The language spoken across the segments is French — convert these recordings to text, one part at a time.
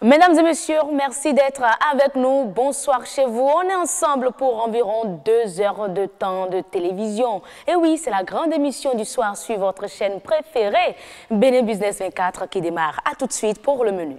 Mesdames et messieurs, merci d'être avec nous. Bonsoir chez vous. On est ensemble pour environ 2 heures de temps de télévision. Et oui, c'est la grande émission du soir sur votre chaîne préférée, Bénin Business 24, qui démarre. À tout de suite pour le menu.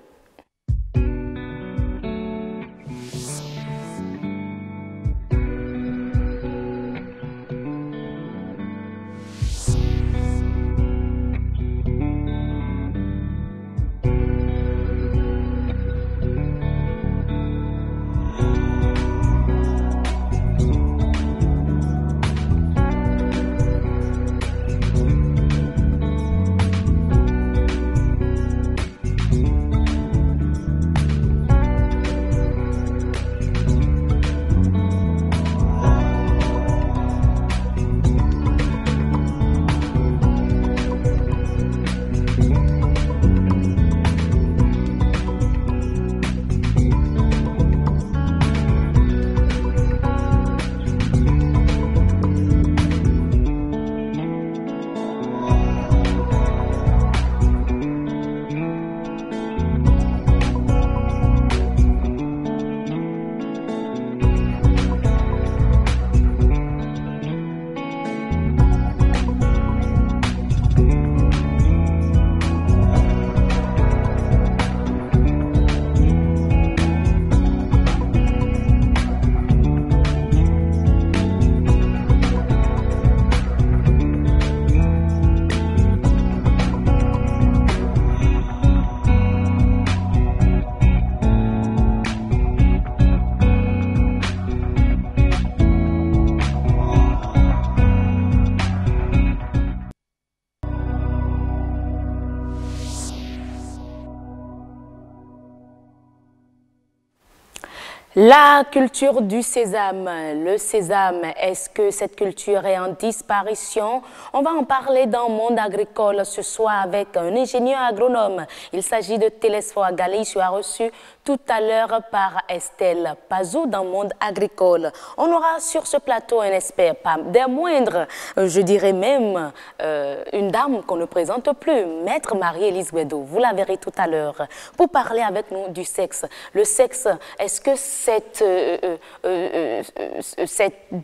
La culture du sésame. Le sésame, est-ce que cette culture est en disparition? On va en parler dans Monde agricole ce soir avec un ingénieur agronome. Il s'agit de Télésphore Galé. Il sera reçu tout à l'heure par Estelle Pazou dans Monde agricole. On aura sur ce plateau un expert, pas des moindres, je dirais même une dame qu'on ne présente plus, Maître Marie-Élise Guédo. Vous la verrez tout à l'heure pour parler avec nous du sexe. Le sexe, est-ce que c'est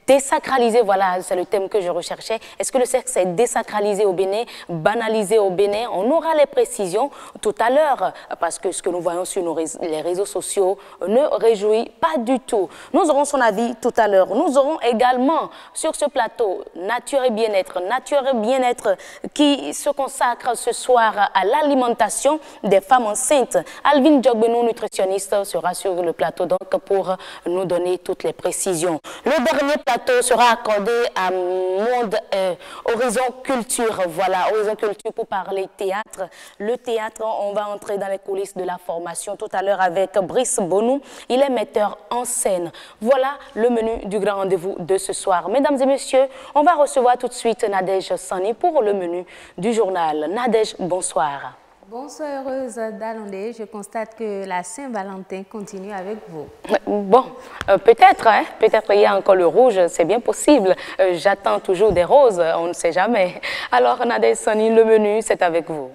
désacralisé, voilà, c'est le thème que je recherchais. Est-ce que le sexe est désacralisé au Bénin, banalisé au Bénin? On aura les précisions tout à l'heure, parce que ce que nous voyons sur les réseaux sociaux ne réjouit pas du tout. Nous aurons son avis tout à l'heure. Nous aurons également sur ce plateau Nature et Bien-être qui se consacre ce soir à l'alimentation des femmes enceintes. Alvin Djogbenou, nutritionniste, sera sur le plateau donc pour nous donner toutes les précisions. Le dernier plateau sera accordé à Monde Horizon Culture. Voilà, Horizon Culture pour parler théâtre. Le théâtre, on va entrer dans les coulisses de la formation tout à l'heure avec Brice Bonou. Il est metteur en scène. Voilà le menu du grand rendez-vous de ce soir. Mesdames et messieurs, on va recevoir tout de suite Nadège Sani pour le menu du journal. Nadège, bonsoir. Bonsoir heureuse d'Alandé, je constate que la Saint-Valentin continue avec vous. Bon, peut-être, hein, peut-être il y a encore le rouge, c'est bien possible. J'attends toujours des roses, on ne sait jamais. Alors Nadège Sani, le menu, c'est avec vous.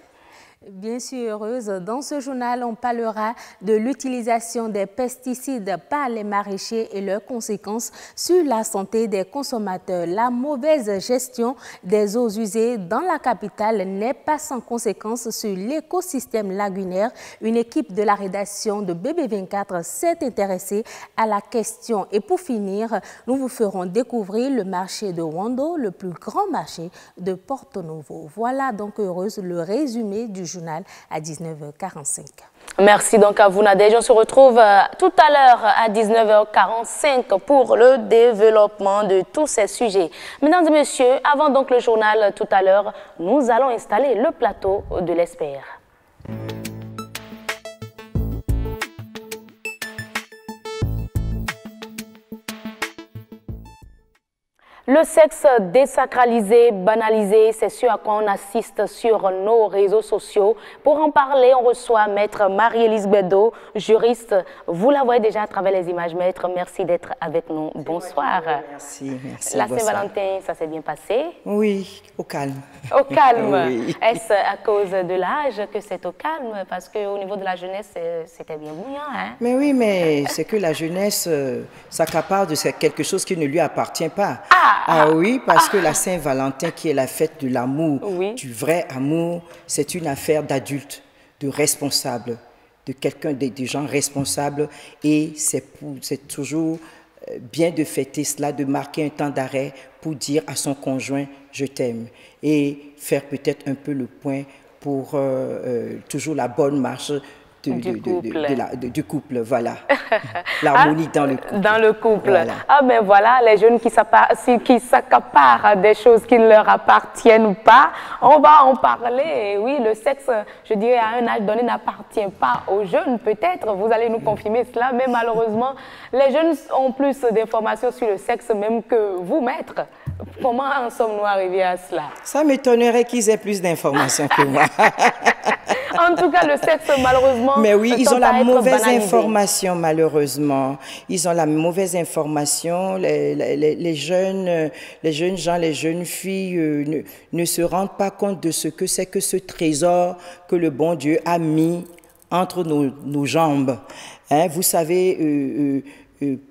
Bien sûr, heureuse. Dans ce journal, on parlera de l'utilisation des pesticides par les maraîchers et leurs conséquences sur la santé des consommateurs. La mauvaise gestion des eaux usées dans la capitale n'est pas sans conséquences sur l'écosystème lagunaire. Une équipe de la rédaction de BB24 s'est intéressée à la question. Et pour finir, nous vous ferons découvrir le marché de Wando, le plus grand marché de Porto Novo. Voilà donc, heureuse, le résumé du journal à 19h45. Merci donc à vous Nadège. On se retrouve tout à l'heure à 19h45 pour le développement de tous ces sujets. Mesdames et messieurs, avant donc le journal tout à l'heure, nous allons installer le plateau de l'expert. Le sexe désacralisé, banalisé, c'est ce à quoi on assiste sur nos réseaux sociaux. Pour en parler, on reçoit Maître Marie-Élise Bedeau, juriste. Vous la voyez déjà à travers les images, Maître. Merci d'être avec nous. Bonsoir. Merci, merci. La Saint-Valentin, ça s'est bien passé? Oui, au calme. Au calme. Oui. Est-ce à cause de l'âge que c'est au calme? Parce qu'au niveau de la jeunesse, c'était bien bouillant, hein? Mais oui, mais c'est que la jeunesse s'accapare de quelque chose qui ne lui appartient pas. Ah oui, parce que la Saint-Valentin, qui est la fête de l'amour, Oui. du vrai amour, c'est une affaire d'adultes, de responsables, de quelqu'un, des gens responsables. Et c'est toujours bien de fêter cela, de marquer un temps d'arrêt pour dire à son conjoint « je t'aime » et faire peut-être un peu le point pour toujours la bonne marche du couple, voilà. L'harmonie dans le couple. Dans le couple. Voilà. Ah ben voilà, les jeunes qui s'accaparent des choses qui ne leur appartiennent pas, on va en parler. Et oui, le sexe, je dirais, à un âge donné, n'appartient pas aux jeunes, peut-être. Vous allez nous confirmer cela, mais malheureusement, les jeunes ont plus d'informations sur le sexe même que vous, maître. Comment en sommes-nous arrivés à cela? Ça m'étonnerait qu'ils aient plus d'informations que moi. En tout cas, le sexe, malheureusement... Mais oui, ils ont la mauvaise banalisé. information, malheureusement. Ils ont la mauvaise information. Les jeunes gens, les jeunes filles ne se rendent pas compte de ce que c'est que ce trésor que le bon Dieu a mis entre nos jambes. Hein, vous savez...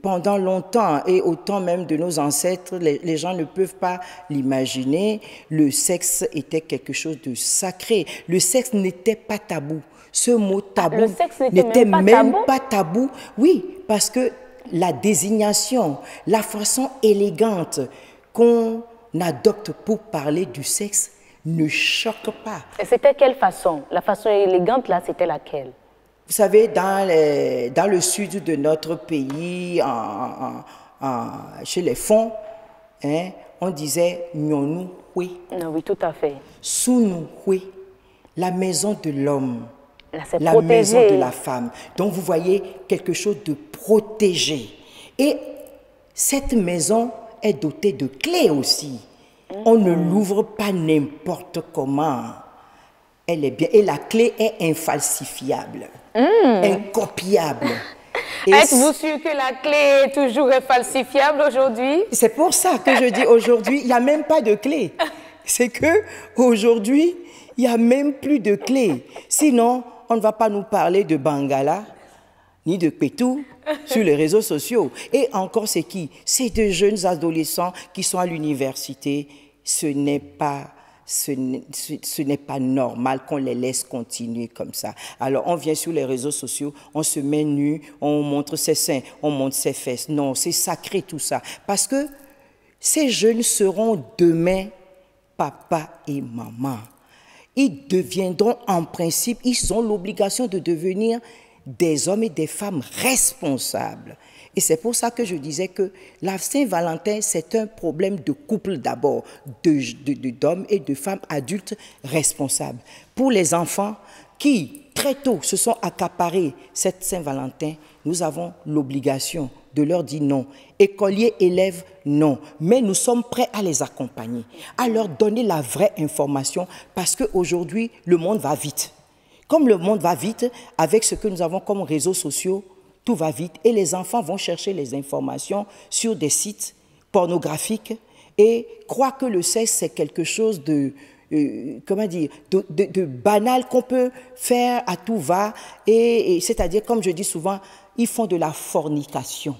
pendant longtemps et au temps même de nos ancêtres, les gens ne peuvent pas l'imaginer, le sexe était quelque chose de sacré. Le sexe n'était pas tabou. Ce mot tabou n'était même pas tabou. Oui, parce que la désignation, la façon élégante qu'on adopte pour parler du sexe ne choque pas. Et c'était quelle façon? La façon élégante, là, c'était laquelle? Vous savez, dans le sud de notre pays, chez les Fonds, hein, on disait « Nyonou Hui ». Oui, tout à fait. « Sounou Hui », la maison de l'homme, la protégé. Maison de la femme. Donc, vous voyez quelque chose de protégé. Et cette maison est dotée de clés aussi. On ne l'ouvre pas n'importe comment. Elle est bien. Et la clé est infalsifiable, incopiable. Êtes-vous sûr que la clé est toujours infalsifiable aujourd'hui? C'est pour ça que je dis aujourd'hui, il n'y a même pas de clé. C'est que aujourd'hui, il n'y a même plus de clé. Sinon, on ne va pas nous parler de Bangala ni de Pétou sur les réseaux sociaux. Et encore, c'est qui? C'est de jeunes adolescents qui sont à l'université. Ce n'est pas normal qu'on les laisse continuer comme ça. Alors, on vient sur les réseaux sociaux, on se met nu, on montre ses seins, on montre ses fesses. Non, c'est sacré tout ça. Parce que ces jeunes seront demain papa et maman. Ils deviendront en principe, ils ont l'obligation de devenir des hommes et des femmes responsables. Et c'est pour ça que je disais que la Saint-Valentin, c'est un problème de couple d'abord, d'hommes et de femmes adultes responsables. Pour les enfants qui, très tôt, se sont accaparés cette Saint-Valentin, nous avons l'obligation de leur dire non. Écoliers, élèves, non. Mais nous sommes prêts à les accompagner, à leur donner la vraie information parce qu'aujourd'hui, le monde va vite. Comme le monde va vite, avec ce que nous avons comme réseaux sociaux, tout va vite et les enfants vont chercher les informations sur des sites pornographiques et croient que le sexe, c'est quelque chose de banal qu'on peut faire à tout va. Et c'est-à-dire, comme je dis souvent, ils font de la fornication.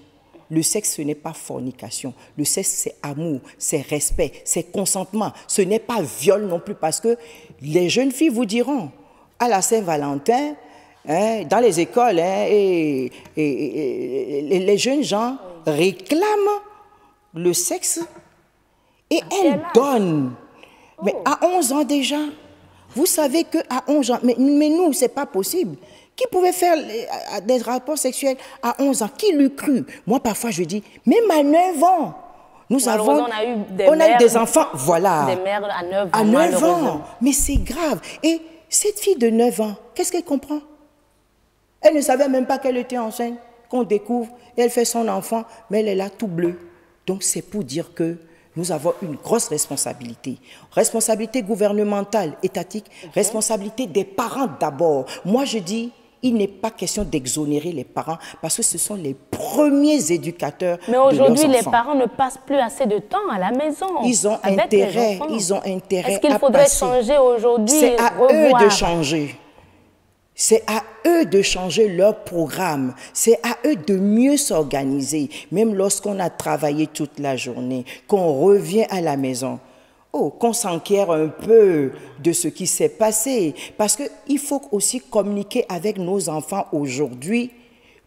Le sexe, ce n'est pas fornication. Le sexe, c'est amour, c'est respect, c'est consentement. Ce n'est pas viol non plus parce que les jeunes filles vous diront, à la Saint-Valentin, hein, dans les écoles, hein, et les jeunes gens réclament le sexe et elles donnent. Mais à 11 ans déjà, vous savez qu'à 11 ans, mais nous, ce n'est pas possible. Qui pouvait faire des rapports sexuels à 11 ans? Qui l'eût cru? Moi, parfois, je dis, même à 9 ans, on a eu des enfants, voilà. Des mères à 9 ans. À 9 ans. Mais c'est grave. Et cette fille de 9 ans, qu'est-ce qu'elle comprend? Elle ne savait même pas qu'elle était enceinte, qu'on découvre, et elle fait son enfant, mais elle est là tout bleue. Donc c'est pour dire que nous avons une grosse responsabilité. Responsabilité gouvernementale, étatique, responsabilité des parents d'abord. Moi, je dis, il n'est pas question d'exonérer les parents parce que ce sont les premiers éducateurs de leurs enfants. Mais aujourd'hui, les parents ne passent plus assez de temps à la maison. Ils ont intérêt, ils ont intérêt. Est-ce qu'il faudrait changer aujourd'hui? C'est à eux de changer. C'est à eux de changer leur programme. C'est à eux de mieux s'organiser. Même lorsqu'on a travaillé toute la journée, qu'on revient à la maison, qu'on s'enquiert un peu de ce qui s'est passé. Parce qu'il faut aussi communiquer avec nos enfants aujourd'hui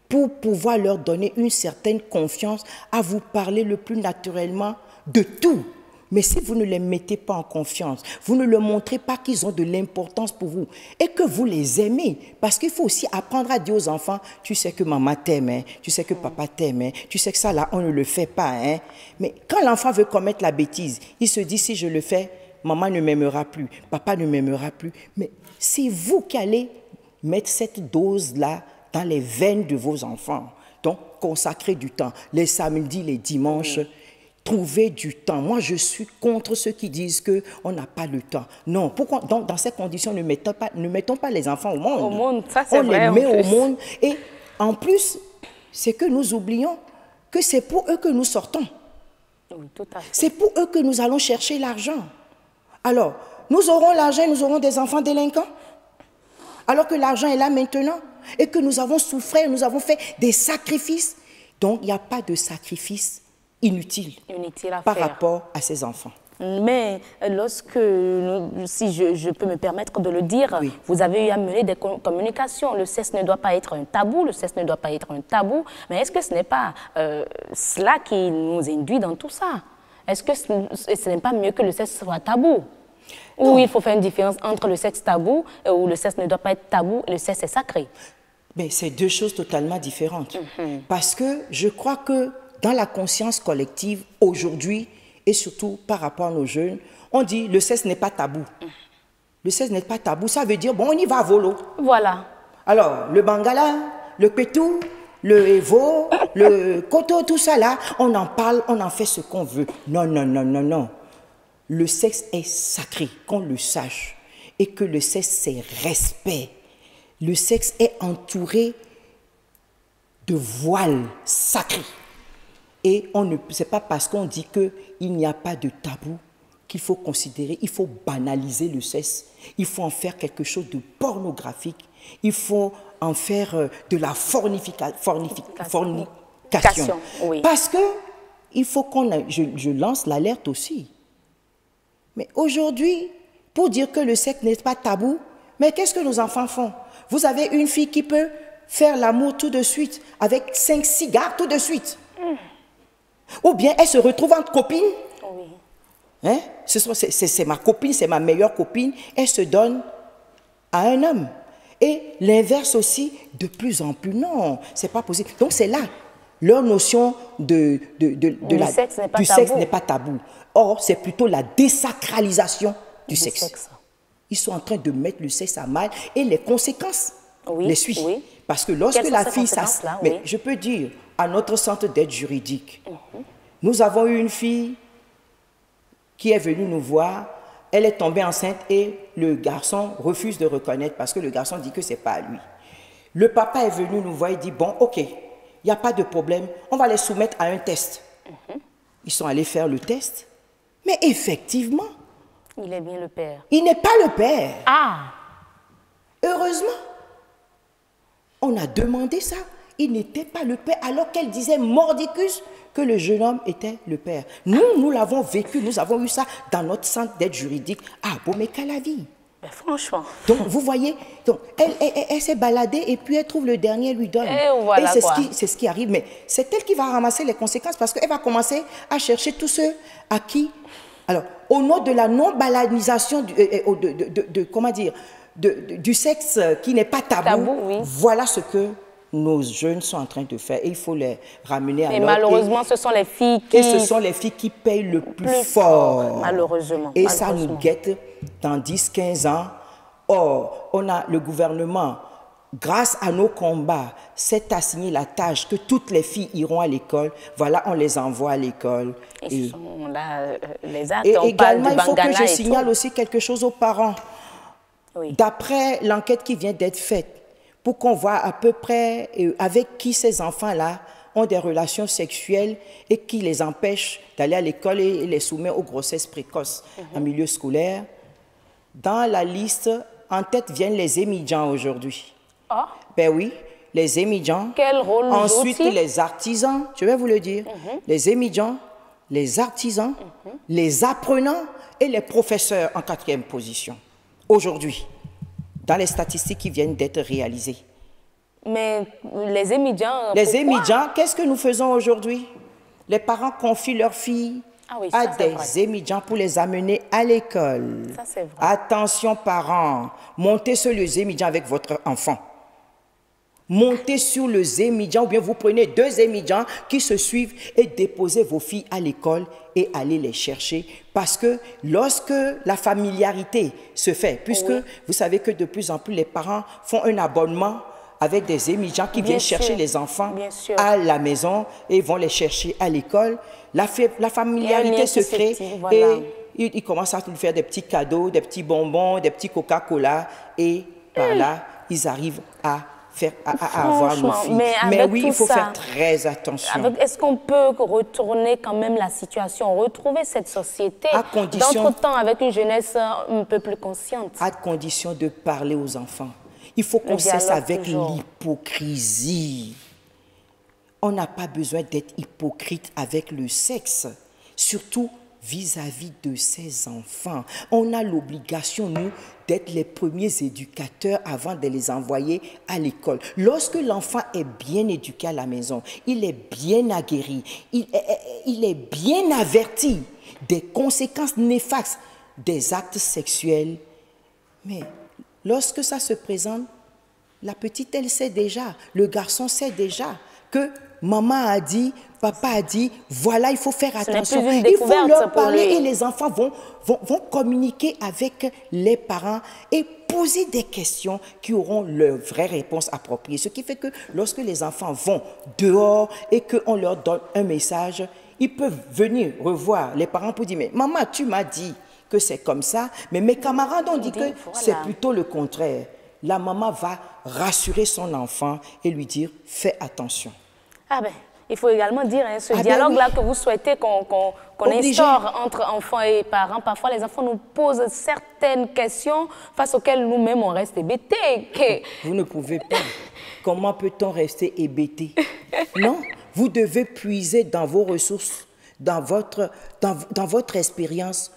pour pouvoir leur donner une certaine confiance à vous parler le plus naturellement de tout. Mais si vous ne les mettez pas en confiance, vous ne leur montrez pas qu'ils ont de l'importance pour vous et que vous les aimez. Parce qu'il faut aussi apprendre à dire aux enfants, tu sais que maman t'aime, hein, tu sais que papa t'aime, hein, tu sais que ça là, on ne le fait pas. Hein. Mais quand l'enfant veut commettre la bêtise, il se dit, si je le fais, maman ne m'aimera plus, papa ne m'aimera plus. Mais c'est vous qui allez mettre cette dose-là dans les veines de vos enfants. Donc, consacrez du temps, les samedis, les dimanches. Trouver du temps. Moi, je suis contre ceux qui disent qu'on n'a pas le temps. Non, pourquoi dans ces conditions, ne mettons pas les enfants au monde. Au monde, ça c'est vrai. On les met au monde. Et en plus, c'est que nous oublions que c'est pour eux que nous sortons. Oui, tout à fait. C'est pour eux que nous allons chercher l'argent. Alors, nous aurons l'argent et nous aurons des enfants délinquants. Alors que l'argent est là maintenant et que nous avons souffert, nous avons fait des sacrifices. Donc, il n'y a pas de sacrifice inutile par rapport à ces enfants. Mais lorsque, si je peux me permettre de le dire, oui. Vous avez eu à mener des communications. Le sexe ne doit pas être un tabou, le sexe ne doit pas être un tabou. Mais est-ce que ce n'est pas cela qui nous induit dans tout ça? Est-ce que ce n'est pas mieux que le sexe soit tabou? Ou il faut faire une différence entre le sexe tabou, où le sexe ne doit pas être tabou, et le sexe est sacré? Mais c'est deux choses totalement différentes. Parce que je crois que dans la conscience collective, aujourd'hui, et surtout par rapport à nos jeunes, on dit le sexe n'est pas tabou. Le sexe n'est pas tabou, ça veut dire, bon, on y va à volo. Voilà. Alors, le bangala, le pétou, le evo, le koto, tout ça là, on en parle, on en fait ce qu'on veut. Non, non, non, non, non. Le sexe est sacré, qu'on le sache. Et que le sexe, c'est respect. Le sexe est entouré de voiles sacrés. Et ce n'est pas parce qu'on dit qu'il n'y a pas de tabou qu'il faut considérer, il faut banaliser le sexe, il faut en faire quelque chose de pornographique, il faut en faire de la fornication. Oui. Parce que il faut je lance l'alerte aussi. Mais aujourd'hui, pour dire que le sexe n'est pas tabou, mais qu'est-ce que nos enfants font? Vous avez une fille qui peut faire l'amour tout de suite, avec 5 cigares tout de suite. Ou bien elle se retrouve entre copines. Oui. Hein? C'est ma copine, c'est ma meilleure copine. Elle se donne à un homme. Et l'inverse aussi, de plus en plus. Non, c'est pas possible. Donc c'est là, leur notion du sexe n'est pas tabou. Or, c'est plutôt la désacralisation du sexe. Ils sont en train de mettre le sexe à mal et les conséquences les suivent. Oui. Parce que lorsque la fille... Mais je peux dire, à notre centre d'aide juridique, nous avons eu une fille qui est venue nous voir, elle est tombée enceinte et le garçon refuse de reconnaître parce que le garçon dit que ce n'est pas à lui. Le papa est venu nous voir et dit, bon, ok, il n'y a pas de problème, on va les soumettre à un test. Ils sont allés faire le test, mais effectivement... Il est bien le père. Il n'est pas le père. Ah! Heureusement, on a demandé ça. Il n'était pas le père, alors qu'elle disait mordicus que le jeune homme était le père. Nous l'avons vécu, nous avons eu ça dans notre centre d'aide juridique à Bomé-Calavi. Ben franchement. Donc, vous voyez, donc, elle s'est baladée et puis elle trouve le dernier, lui donne. Et voilà c'est ce qui arrive. Mais c'est elle qui va ramasser les conséquences parce qu'elle va commencer à chercher tous ceux à qui... Alors, au nom de la non-banalisation du sexe qui n'est pas tabou, oui. Voilà ce que nos jeunes sont en train de faire et il faut les ramener à l'ordre. Et malheureusement, ce sont les filles qui... Et ce sont les filles qui payent le plus fort. Malheureusement. Et ça nous guette dans 10-15 ans. Or, on a le gouvernement grâce à nos combats, s'est assigné la tâche que toutes les filles iront à l'école. Voilà, on les envoie à l'école. Et ce sont là les actes, et on parle également, du il faut que Bangana je et signale tout. aussi quelque chose aux parents. Oui. D'après l'enquête qui vient d'être faite, pour qu'on voit à peu près avec qui ces enfants-là ont des relations sexuelles et qui les empêchent d'aller à l'école et les soumet aux grossesses précoces en milieu scolaire, dans la liste, en tête viennent les émigrants aujourd'hui. Ah, Ben oui, les émigrants. quel rôle Ensuite, jouent-ils? les artisans, je vais vous le dire. Les émigrants, les artisans, les apprenants et les professeurs en 4e position. Aujourd'hui, dans les statistiques qui viennent d'être réalisées. Mais les émigrants, Les pourquoi? émigrants, qu'est-ce que nous faisons aujourd'hui? Les parents confient leurs filles Ah oui, à ça, c'est des vrai. émigrants pour les amener à l'école. Ça, c'est vrai. Attention parents, montez sur les émigrants avec votre enfant. Montez sur les émigrants ou bien vous prenez 2 émigrants qui se suivent et déposez vos filles à l'école et allez les chercher. Parce que lorsque la familiarité se fait, puisque vous savez que de plus en plus les parents font un abonnement avec des émigrants qui viennent chercher les enfants à la maison et vont les chercher à l'école, la familiarité se crée et ils commencent à nous faire des petits cadeaux, des petits bonbons, des petits Coca-Cola et par là, ils arrivent à avoir nos filles. Mais oui, il faut faire très attention. Est-ce qu'on peut retourner quand même la situation, retrouver cette société d'entre-temps avec une jeunesse un peu plus consciente? À condition de parler aux enfants. Il faut qu'on cesse avec l'hypocrisie. On n'a pas besoin d'être hypocrite avec le sexe, surtout vis-à-vis de ses enfants. On a l'obligation, nous, d'être les premiers éducateurs avant de les envoyer à l'école. Lorsque l'enfant est bien éduqué à la maison, il est bien aguerri, il est bien averti des conséquences néfastes des actes sexuels. Mais lorsque ça se présente, la petite, elle sait déjà, le garçon sait déjà que maman a dit, papa a dit, voilà, il faut faire attention. Il faut leur parler et les enfants vont communiquer avec les parents et poser des questions qui auront leur vraie réponse appropriée. Ce qui fait que lorsque les enfants vont dehors et qu'on leur donne un message, ils peuvent venir revoir les parents pour dire, mais maman, tu m'as dit que c'est comme ça, mais mes camarades ont dit que c'est plutôt le contraire. La maman va rassurer son enfant et lui dire, fais attention. Ah ben, il faut également dire, hein, ce dialogue-là que vous souhaitez qu'on instaure entre enfants et parents, parfois les enfants nous posent certaines questions face auxquelles nous-mêmes on reste hébétés. Vous ne pouvez pas. Comment peut-on rester hébété? Non, vous devez puiser dans vos ressources, dans votre expérience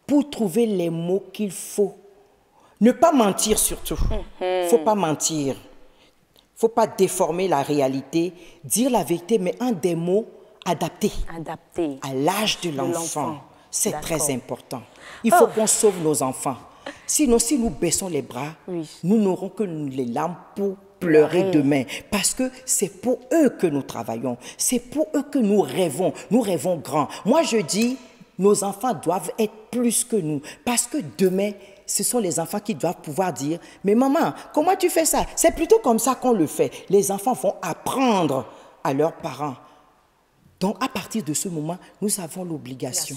pour trouver les mots qu'il faut. Ne pas mentir surtout. Il ne faut pas mentir. Il ne faut pas déformer la réalité, dire la vérité, mais en des mots adaptés à l'âge de l'enfant. C'est très important. Il faut qu'on sauve nos enfants. Sinon, si nous baissons les bras, nous n'aurons que les larmes pour pleurer demain. Parce que c'est pour eux que nous travaillons. C'est pour eux que nous rêvons. Nous rêvons grand. Moi, je dis, nos enfants doivent être plus que nous. Parce que demain, ce sont les enfants qui doivent pouvoir dire « Mais maman, comment tu fais ça ?» C'est plutôt comme ça qu'on le fait. Les enfants vont apprendre à leurs parents. Donc, à partir de ce moment, nous avons l'obligation.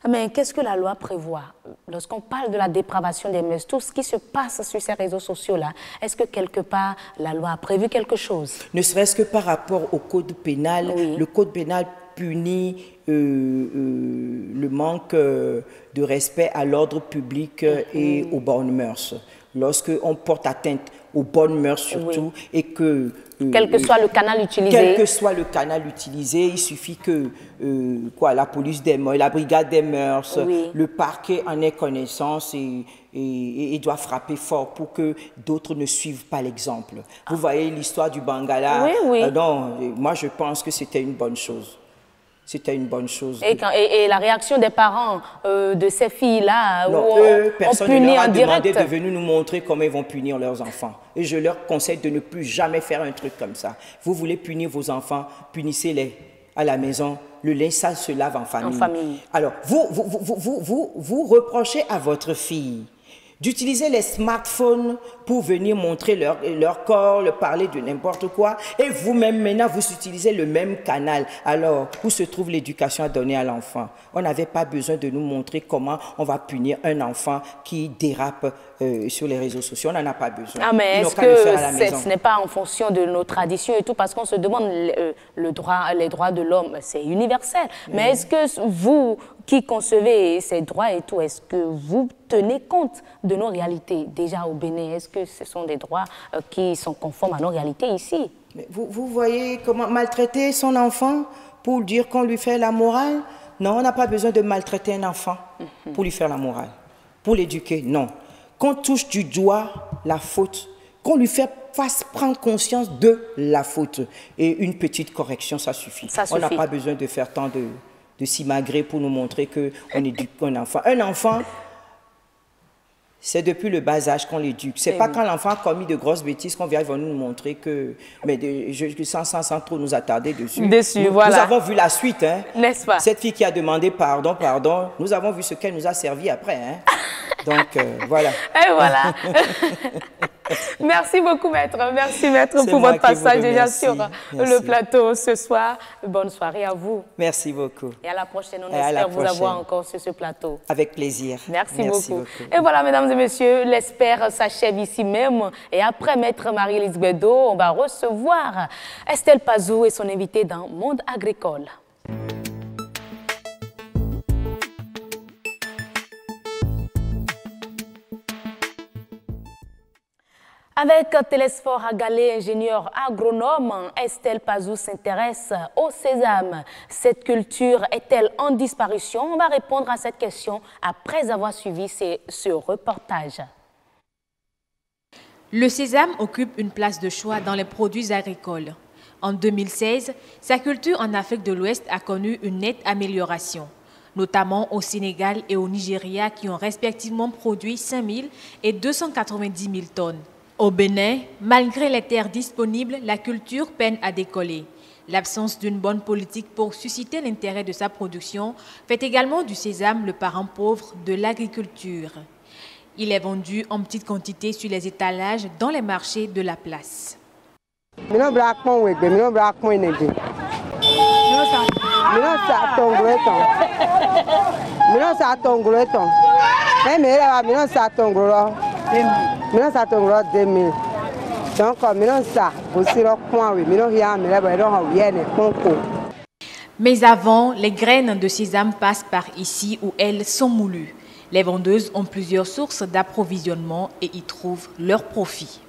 Mais qu'est-ce que la loi prévoit? Lorsqu'on parle de la dépravation des mœurs, tout ce qui se passe sur ces réseaux sociaux-là, est-ce que quelque part, la loi a prévu quelque chose? Ne serait-ce que par rapport au code pénal, le code pénal punit le manque de respect à l'ordre public et aux bonnes mœurs. Lorsqu'on porte atteinte aux bonnes mœurs surtout et que... quel que soit le canal utilisé. Quel que soit le canal utilisé, il suffit que la police des mœurs, la brigade des mœurs, le parquet en ait connaissance et doit frapper fort pour que d'autres ne suivent pas l'exemple. Vous voyez l'histoire du Bangala. Non, moi je pense que c'était une bonne chose. C'était une bonne chose. Et la réaction des parents de ces filles-là, personne ne leur a demandé de venir nous montrer comment ils vont punir leurs enfants. Et je leur conseille de ne plus jamais faire un truc comme ça. Vous voulez punir vos enfants, punissez-les à la maison. Le linge sale se lave en famille. Alors, vous reprochez à votre fille d'utiliser les smartphones pour venir montrer leur corps, leur parler de n'importe quoi. Et vous-même, maintenant, vous utilisez le même canal. Alors, où se trouve l'éducation à donner à l'enfant? On n'avait pas besoin de nous montrer comment on va punir un enfant qui dérape sur les réseaux sociaux. On n'en a pas besoin. Ah, mais est-ce que ce n'est pas en fonction de nos traditions et tout? Parce qu'on se demande les droits de l'homme, c'est universel. Mais est-ce que vous, qui concevez ces droits et tout, est-ce que vous tenez compte de nos réalités déjà au Bénin? Est-ce que ce sont des droits qui sont conformes à nos réalités ici? Mais vous voyez comment maltraiter son enfant pour dire qu'on lui fait la morale? Non, on n'a pas besoin de maltraiter un enfant pour lui faire la morale, pour l'éduquer, non. Qu'on touche du doigt la faute, qu'on lui fasse prendre conscience de la faute. Et une petite correction, ça suffit. On n'a pas besoin de faire tant de s'imagrer pour nous montrer qu'on éduque un enfant. Un enfant, c'est depuis le bas âge qu'on l'éduque. C'est pas quand l'enfant a commis de grosses bêtises qu'on vient nous montrer que... Mais sans trop nous attarder dessus. Nous avons vu la suite. Hein. N'est-ce pas? Cette fille qui a demandé pardon, nous avons vu ce qu'elle nous a servi après. Hein. Donc, voilà. Et voilà. Merci beaucoup, maître. Merci, maître, pour votre passage déjà sur le plateau ce soir. Bonne soirée à vous. Merci beaucoup. Et à la prochaine. On espère vous avoir encore sur ce plateau. Avec plaisir. Merci beaucoup. Et voilà, mesdames et messieurs, l'espère s'achève ici même. Et après maître Marie-Lise Guedo, on va recevoir Estelle Pazou et son invité dans Monde agricole. Avec Télésphore Agalé, ingénieur agronome, Estelle Pazou s'intéresse au sésame. Cette culture est-elle en disparition? On va répondre à cette question après avoir suivi ce reportage. Le sésame occupe une place de choix dans les produits agricoles. En 2016, sa culture en Afrique de l'Ouest a connu une nette amélioration, notamment au Sénégal et au Nigeria qui ont respectivement produit 5 000 et 290 000 tonnes. Au Bénin, malgré les terres disponibles, la culture peine à décoller. L'absence d'une bonne politique pour susciter l'intérêt de sa production fait également du sésame le parent pauvre de l'agriculture. Il est vendu en petite quantité sur les étalages dans les marchés de la place. Mais avant, les graines de sésame passent par ici où elles sont moulues. Les vendeuses ont plusieurs sources d'approvisionnement et y trouvent leur profit.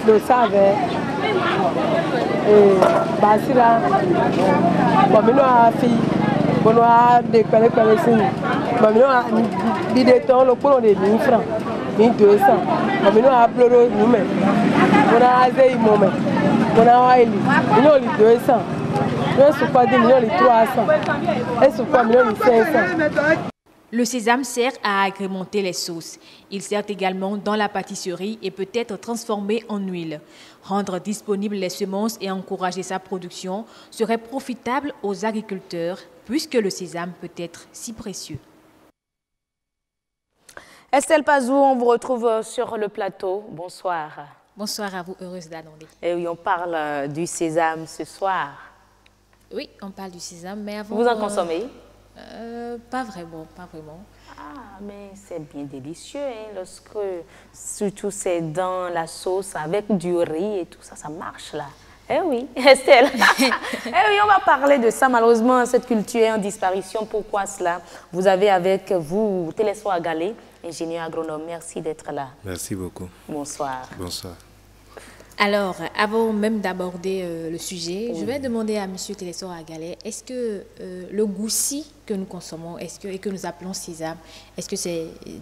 le savait et Basira bon a fille bon a de pele signe bon l'idée temps le pour de 1000 francs 1200 bon a ploro nous mais on a azé moment on a eli million 200 on se pas 10 millions 300 et se pas million 500. Le sésame sert à agrémenter les sauces. Il sert également dans la pâtisserie et peut être transformé en huile. Rendre disponibles les semences et encourager sa production serait profitable aux agriculteurs puisque le sésame peut être si précieux. Estelle Pazou, on vous retrouve sur le plateau. Bonsoir. Bonsoir à vous, heureuse d'annoncer. Et oui, on parle du sésame ce soir. Oui, on parle du sésame, mais avant... Vous en consommez? Pas vraiment, pas vraiment. Ah, mais c'est bien délicieux, hein, lorsque, surtout c'est dans la sauce avec du riz et tout ça, ça marche là. Eh oui, Estelle. Eh oui, on va parler de ça. Malheureusement, cette culture est en disparition. Pourquoi cela? Vous avez avec vous Télésphore Agalé, ingénieur agronome. Merci d'être là. Merci beaucoup. Bonsoir. Bonsoir. Alors, avant même d'aborder le sujet, je vais demander à M. Télésphore Agalé, est-ce que le goussi que nous consommons, et que nous appelons sésame, est-ce que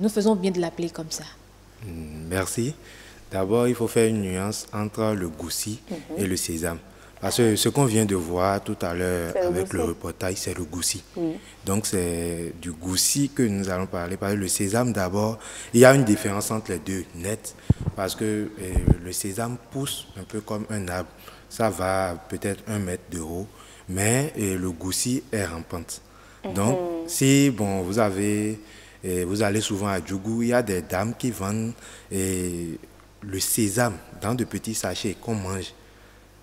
nous faisons bien de l'appeler comme ça? Merci. D'abord, il faut faire une nuance entre le goussi et le sésame. Parce que ce qu'on vient de voir tout à l'heure avec le reportage, c'est le goussi. Donc c'est du goussi que nous allons parler. Parce que le sésame d'abord, il y a une différence entre les deux, nette. Parce que le sésame pousse un peu comme un arbre. Ça va peut-être 1 mètre de haut, mais le goussi est rampante. Donc si vous allez souvent à Djougou, il y a des dames qui vendent le sésame dans de petits sachets qu'on mange.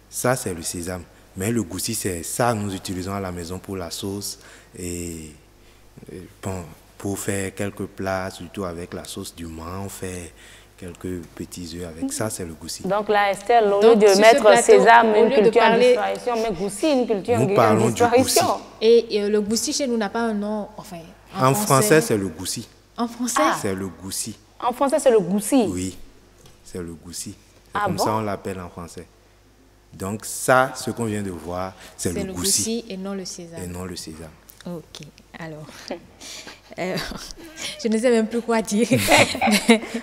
Ça, c'est le sésame. Mais le goussi, c'est ça nous utilisons à la maison pour la sauce et pour faire quelques plats, surtout avec la sauce du mans, on fait quelques petits œufs avec ça, c'est le goussi. Donc là, Estelle, au lieu de mettre sésame, une culture en disparition, mais goussi, une culture en disparition. Et le goussi chez nous n'a pas un nom, enfin, en français, c'est le goussi. En français? C'est le goussi. En français, c'est le goussi? Oui, c'est le goussi. Comme ça, on l'appelle en français. Donc ça, ce qu'on vient de voir, c'est le goussi et non le sésame. Et non le sésame. Ok, alors, je ne sais même plus quoi dire.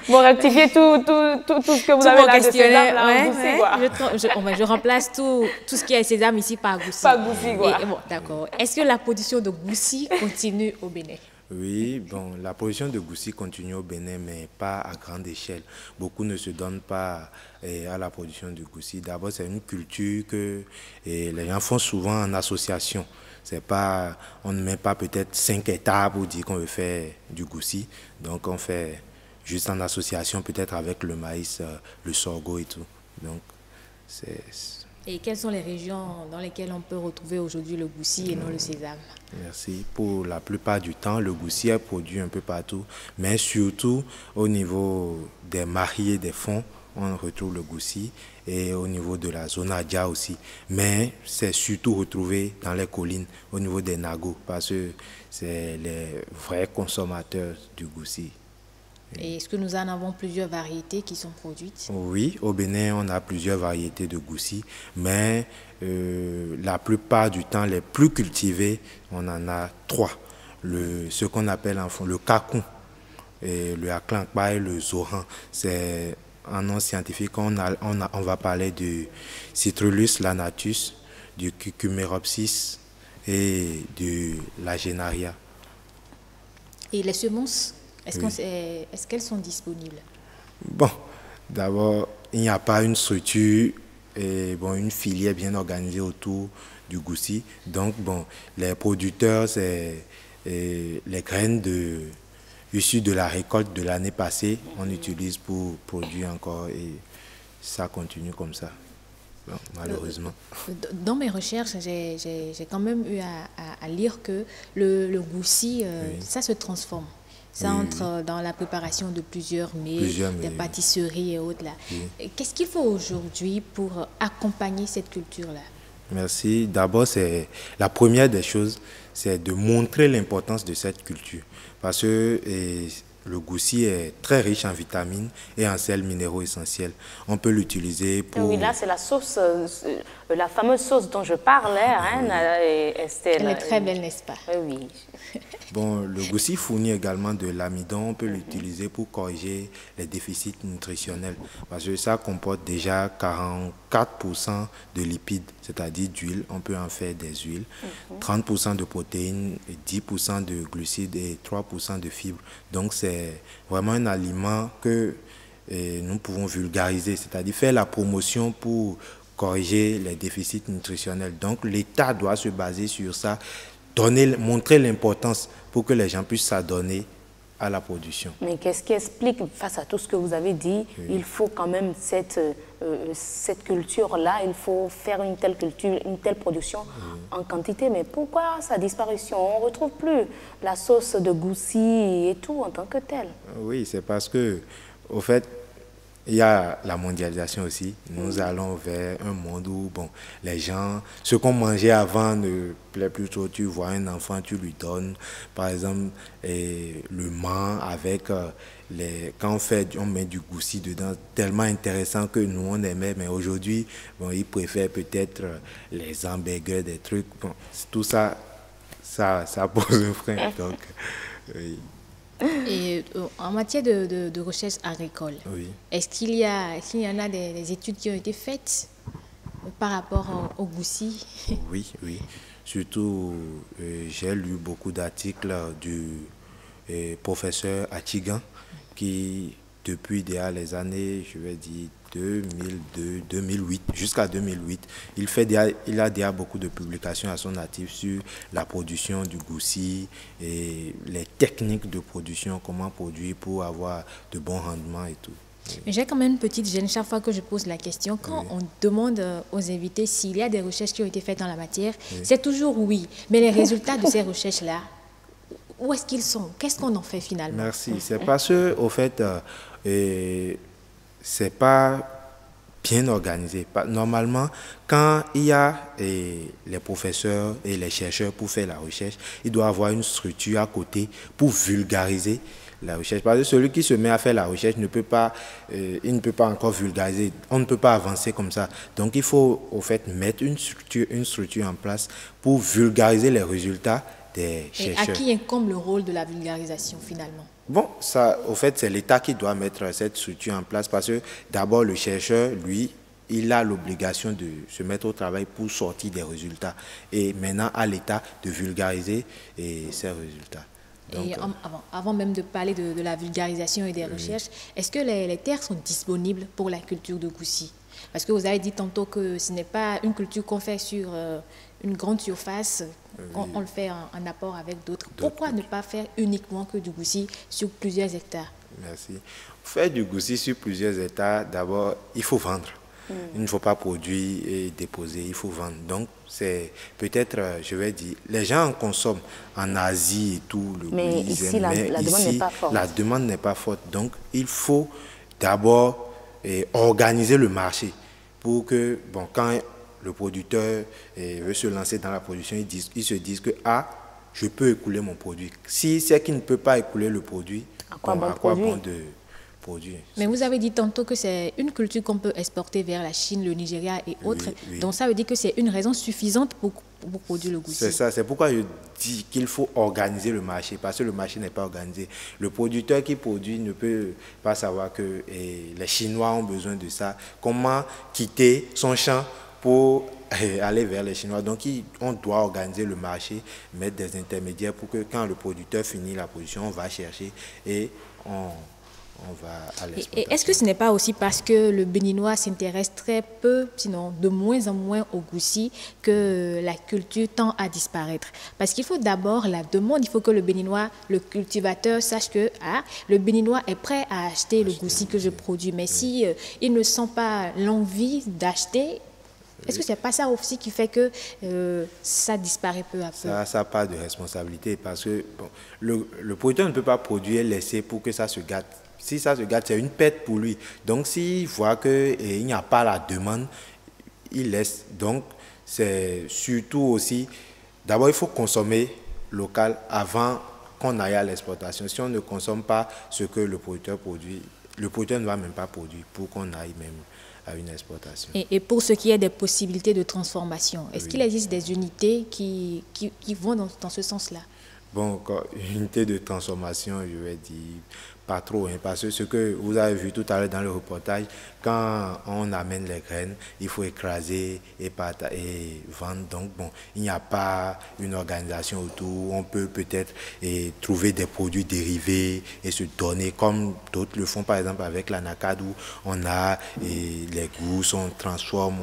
Bon, rectifiez tout ce que vous avez là de sésame, là, goussi, quoi. Je remplace tout ce qui est sésame ici par goussi. Par goussi, quoi. Bon, d'accord. Est-ce que la production de goussi continue au Bénin? Oui, la production de goussi continue au Bénin, mais pas à grande échelle. Beaucoup ne se donnent pas à la production de goussi. D'abord, c'est une culture que les gens font souvent en association. C'est pas, on ne met pas peut-être 5 hectares pour dire qu'on veut faire du goussi. Donc, on fait juste en association, peut-être avec le maïs, le sorgho et tout. Donc, c'est... Et quelles sont les régions dans lesquelles on peut retrouver aujourd'hui le goussi et non le sésame? Merci. Pour la plupart du temps, le goussi est produit un peu partout, mais surtout au niveau des mariés des fonds, on retrouve le goussi, et au niveau de la zone Adja aussi. Mais c'est surtout retrouvé dans les collines, au niveau des nagos, parce que c'est les vrais consommateurs du goussi. Et est-ce que nous en avons plusieurs variétés qui sont produites? Oui, au Bénin, on a plusieurs variétés de goussi, mais la plupart du temps, les plus cultivés, on en a 3. Ce qu'on appelle le cacon, le aclankpa et le zoran. C'est un nom scientifique. On va parler du Citrullus lanatus, du Cucumeropsis et de la Genaria. Et les semences? Est-ce qu'elles sont disponibles? Bon, d'abord, il n'y a pas une structure et une filière bien organisée autour du goussi. Donc, les producteurs, c'est les graines issues de la récolte de l'année passée, on utilise pour produire encore et ça continue comme ça, malheureusement. Dans mes recherches, j'ai quand même eu à lire que le goussi, ça se transforme. Ça entre dans la préparation de plusieurs mets, des pâtisseries et autres. Qu'est-ce qu'il faut aujourd'hui pour accompagner cette culture-là? Merci. D'abord, la première des choses, c'est de montrer l'importance de cette culture. Parce que le goussi est très riche en vitamines et en sels minéraux essentiels. On peut l'utiliser pour... Oui, là, c'est la sauce, la fameuse sauce dont je parlais, Estelle. Elle est très belle, n'est-ce pas? Oui. Le goussi fournit également de l'amidon. On peut l'utiliser pour corriger les déficits nutritionnels. Parce que ça comporte déjà 44% de lipides, c'est-à-dire d'huile. On peut en faire des huiles. 30% de protéines, 10% de glucides et 3% de fibres. Donc, c'est vraiment un aliment que nous pouvons vulgariser, c'est-à-dire faire la promotion pour corriger les déficits nutritionnels. Donc, l'État doit se baser sur ça, montrer l'importance pour que les gens puissent s'adonner à la production. Mais qu'est-ce qui explique, face à tout ce que vous avez dit, il faut quand même cette culture-là, il faut faire une telle culture, une telle production en quantité. Mais pourquoi sa disparition? On ne retrouve plus la sauce de goussi et tout en tant que telle. Oui, c'est parce que, au fait, il y a la mondialisation aussi. Nous allons vers un monde où les gens, ce qu'on mangeait avant ne plaît plus trop. Tu vois un enfant, tu lui donnes, par exemple, le mans avec quand on met du goussi dedans, tellement intéressant que nous on aimait. Mais aujourd'hui, ils préfèrent peut-être les hamburgers, des trucs. Tout ça, ça pose un frein. Donc, Et en matière de recherche agricole, est-ce qu'il y en a des études qui ont été faites par rapport au Goussi? Oui, oui. Surtout, j'ai lu beaucoup d'articles du professeur Achigan qui, depuis déjà les années, je vais dire 2002, 2008, jusqu'à 2008, il a déjà beaucoup de publications à son actif sur la production du goussi et les techniques de production, comment produire pour avoir de bons rendements et tout. J'ai quand même une petite gêne chaque fois que je pose la question. Quand on demande aux invités s'il y a des recherches qui ont été faites dans la matière, c'est toujours oui. Mais les résultats de ces recherches-là, où est-ce qu'ils sont? Qu'est-ce qu'on en fait finalement? Merci. C'est parce que, au fait, c'est pas bien organisé. Normalement, quand il y a les professeurs et les chercheurs pour faire la recherche, il doit avoir une structure à côté pour vulgariser la recherche. Parce que celui qui se met à faire la recherche il ne peut pas encore vulgariser. On ne peut pas avancer comme ça. Donc, il faut, au fait, mettre une structure en place pour vulgariser les résultats des chercheurs. Et à qui incombe le rôle de la vulgarisation finalement? Bon, ça, au fait, c'est l'État qui doit mettre cette structure en place parce que d'abord, le chercheur, lui, il a l'obligation de se mettre au travail pour sortir des résultats. Et maintenant, à l'État de vulgariser ces résultats. Donc, et avant même de parler de la vulgarisation et des recherches, est-ce que les terres sont disponibles pour la culture de goussi? Parce que vous avez dit tantôt que ce n'est pas une culture qu'on fait sur une grande surface, on le fait en apport avec d'autres. Pourquoi ne pas faire uniquement que du goussi sur plusieurs hectares? Merci. Faire du goussi sur plusieurs hectares, d'abord, il faut vendre. Il ne faut pas produire et déposer, il faut vendre. Donc, c'est peut-être, je vais dire, les gens en consomment en Asie et tout. Mais ici, la demande n'est pas forte. La demande n'est pas forte. Donc, il faut d'abord organiser le marché pour que, bon, quand le producteur veut se lancer dans la production, il se dise que, je peux écouler mon produit. Si c'est qu'il ne peut pas écouler le produit, à quoi bon de produire? Mais vous avez dit tantôt que c'est une culture qu'on peut exporter vers la Chine, le Nigeria et autres. Oui. Donc ça veut dire que c'est une raison suffisante pour produire le goussi. C'est ça, c'est pourquoi je dis qu'il faut organiser le marché, parce que le marché n'est pas organisé. Le producteur qui produit ne peut pas savoir que les Chinois ont besoin de ça. Comment quitter son champ pour aller vers les Chinois? Donc, on doit organiser le marché, mettre des intermédiaires pour que quand le producteur finit la production, on va chercher et on va à l'exportation. Et est-ce que ce n'est pas aussi parce que le Béninois s'intéresse très peu, sinon de moins en moins au goussi, que la culture tend à disparaître? Parce qu'il faut d'abord la demande, il faut que le Béninois, le cultivateur, sache que le Béninois est prêt à acheter le goussi que je produis. Mais si il ne sent pas l'envie d'acheter, est-ce que ce n'est pas ça aussi qui fait que ça disparaît peu à peu? Ça n'a pas de responsabilité parce que le producteur ne peut pas produire et laisser pour que ça se gâte. Si ça se gâte, c'est une perte pour lui. Donc, s'il voit qu'il n'y a pas la demande, il laisse. Donc, c'est surtout aussi, d'abord, il faut consommer local avant qu'on aille à l'exportation. Si on ne consomme pas ce que le producteur produit, le producteur ne va même pas produire pour qu'on aille même à une exportation. Et pour ce qui est des possibilités de transformation, est-ce qu'il existe des unités qui vont dans ce sens-là? Bon, unité de transformation, je vais dire, pas trop, parce que ce que vous avez vu tout à l'heure dans le reportage, quand on amène les graines, il faut écraser et vendre. Donc, bon, il n'y a pas une organisation autour. On peut peut-être trouver des produits dérivés et se donner, comme d'autres le font, par exemple, avec l'anacade, où on a les gousses, on transforme,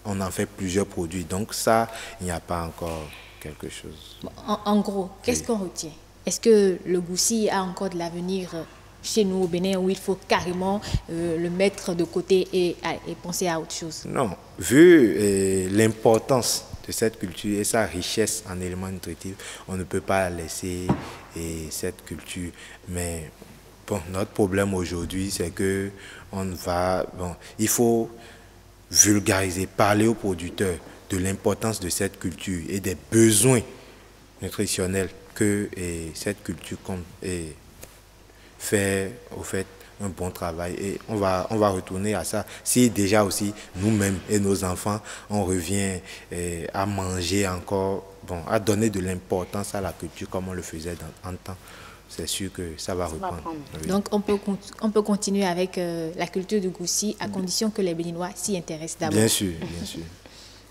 on en fait plusieurs produits. Donc, ça, il n'y a pas encore quelque chose. En gros, qu'est-ce qu'on retient? Est-ce que le goussi a encore de l'avenir chez nous au Bénin, où il faut carrément le mettre de côté et penser à autre chose? Non, vu l'importance de cette culture et sa richesse en éléments nutritifs, on ne peut pas laisser cette culture. Mais bon, notre problème aujourd'hui, c'est que il faut vulgariser, parler aux producteurs de l'importance de cette culture et des besoins nutritionnels que cette culture fait au fait un bon travail. Et on va retourner à ça. Si déjà aussi nous-mêmes et nos enfants, on revient à manger encore, à donner de l'importance à la culture comme on le faisait en temps, c'est sûr que ça va reprendre. Oui. Donc on peut continuer avec la culture du goussi à condition que les Béninois s'y intéressent d'abord. Bien sûr, bien sûr.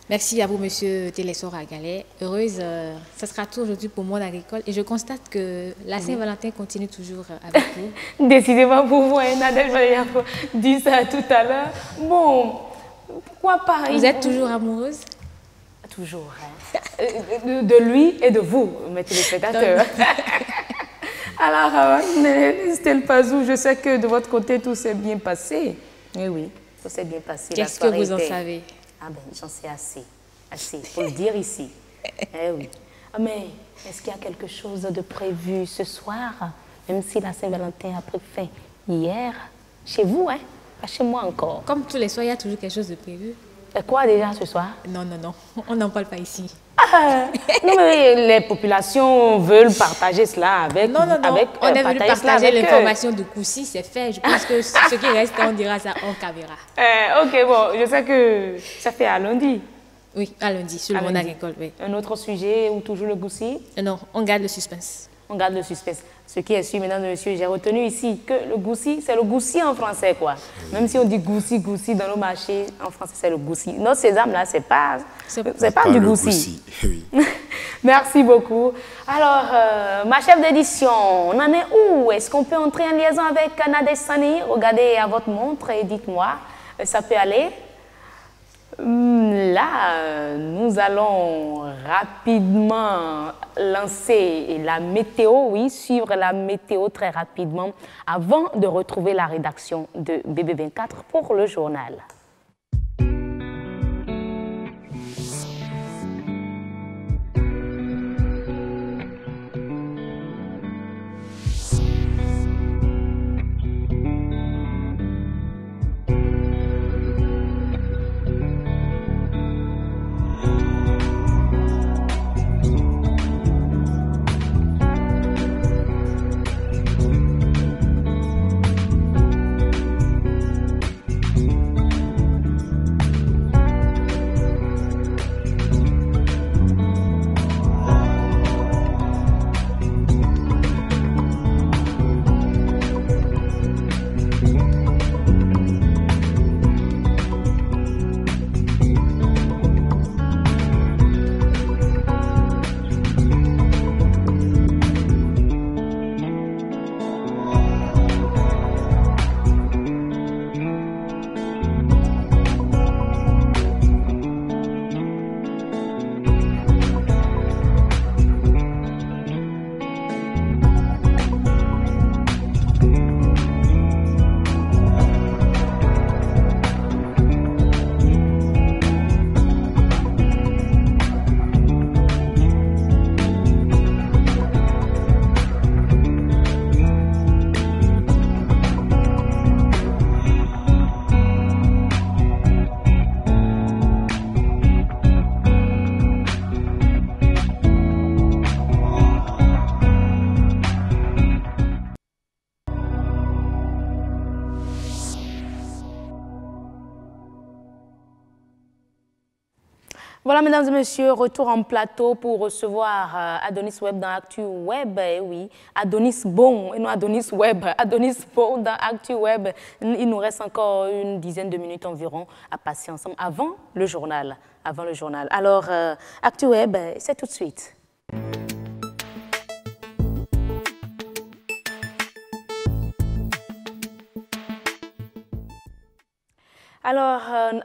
Merci à vous, Monsieur Télésor Agalé. Heureuse, ce sera tout aujourd'hui pour Monde Agricole. Et je constate que la Saint-Valentin continue toujours avec vous. Décidément pour vous, Nadège, je dit ça tout à l'heure. Bon, pourquoi pas? Vous êtes toujours amoureuse? Toujours. Hein. De lui et de vous, mes téléspectateurs. Alors, Estelle Pazou, je sais que de votre côté, tout s'est bien passé. Eh oui, tout s'est bien passé. Qu'est-ce que vous en savez? Ah ben, j'en sais assez. Assez, pour le dire ici. Eh oui. Ah, mais est-ce qu'il y a quelque chose de prévu ce soir? Même si la Saint-Valentin a pris fin hier. Chez vous, hein? Pas chez moi encore. Comme tous les soirs, il y a toujours quelque chose de prévu. Et quoi déjà ce soir? Non, non, non. On n'en parle pas ici. Ah, non, mais les populations veulent partager cela avec... Non, non, non. Avec, on est venu partager l'information de Koussi, c'est fait. Je pense que ce qui reste, on dira ça en caméra. Ok, bon, je sais que ça fait à lundi. Oui, à lundi, sur le Monde Agricole, oui. Un autre sujet ou toujours le Goussi? Non, on garde le suspense. On garde le suspense. Ce qui est sûr, mesdames et messieurs, j'ai retenu ici que le Goussi, c'est le Goussi en français, quoi. Même si on dit Goussi, Goussi dans nos marchés, en français, c'est le Goussi. Notre sésame, là, c'est pas du Goussi. Oui. Merci beaucoup. Alors, ma chef d'édition, on en est où? Est-ce qu'on peut entrer en liaison avec Nadège Sani? Regardez à votre montre et dites-moi, ça peut aller? Là, nous allons rapidement lancer la météo, oui, suivre la météo très rapidement avant de retrouver la rédaction de BB24 pour le journal. Voilà, mesdames et messieurs, retour en plateau pour recevoir Adonis Web dans Actu Web. Eh oui, Adonis Bon et non Adonis Web. Adonis Bon dans Actu Web. Il nous reste encore une dizaine de minutes environ à passer ensemble avant le journal. Alors, Actu Web, c'est tout de suite. Alors,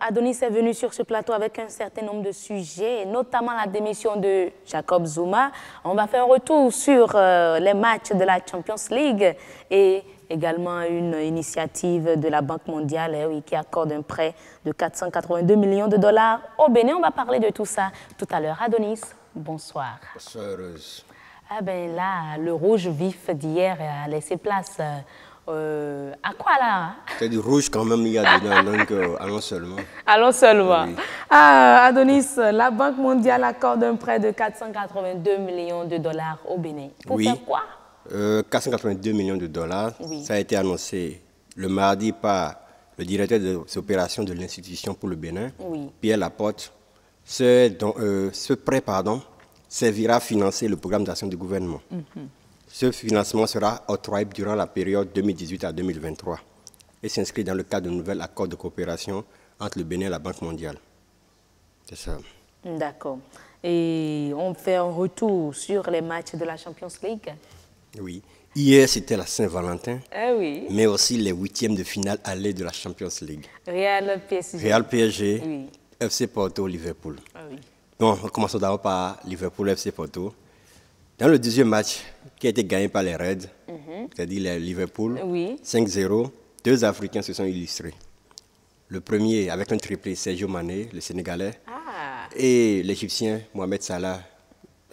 Adonis est venu sur ce plateau avec un certain nombre de sujets, notamment la démission de Jacob Zuma. On va faire un retour sur les matchs de la Champions League et également une initiative de la Banque mondiale oui, qui accorde un prêt de 482 millions de dollars au Bénin. On va parler de tout ça tout à l'heure. Adonis, bonsoir. Bonsoir, heureuse. Ah ben là, le rouge vif d'hier a laissé place... à quoi là? C'est du rouge quand même, il y a dedans, donc allons seulement. Allons seulement. Oui. Ah, Adonis, la Banque mondiale accorde un prêt de 482 millions de dollars au Bénin. Pour faire quoi? 482 millions de dollars, oui. Ça a été annoncé le mardi par le directeur des opérations de l'institution pour le Bénin, oui. Pierre Laporte. Ce prêt servira à financer le programme d'action du gouvernement. Ce financement sera octroyé durant la période 2018 à 2023 et s'inscrit dans le cadre d'un nouvel accord de coopération entre le Bénin et la Banque mondiale. C'est ça. D'accord. Et on fait un retour sur les matchs de la Champions League. Oui. Hier, c'était la Saint-Valentin, Oui. mais aussi les 8e de finale aller de la Champions League. Real PSG. Real PSG, Oui. FC Porto, Liverpool. Oui. Bon, commençons d'abord par Liverpool, FC Porto. Dans le deuxième match, qui a été gagné par les Reds, c'est-à-dire les Liverpool, Oui. 5-0, 2 Africains se sont illustrés. Le premier, avec un triplé, Sergio Mané, le Sénégalais, et l'Égyptien, Mohamed Salah,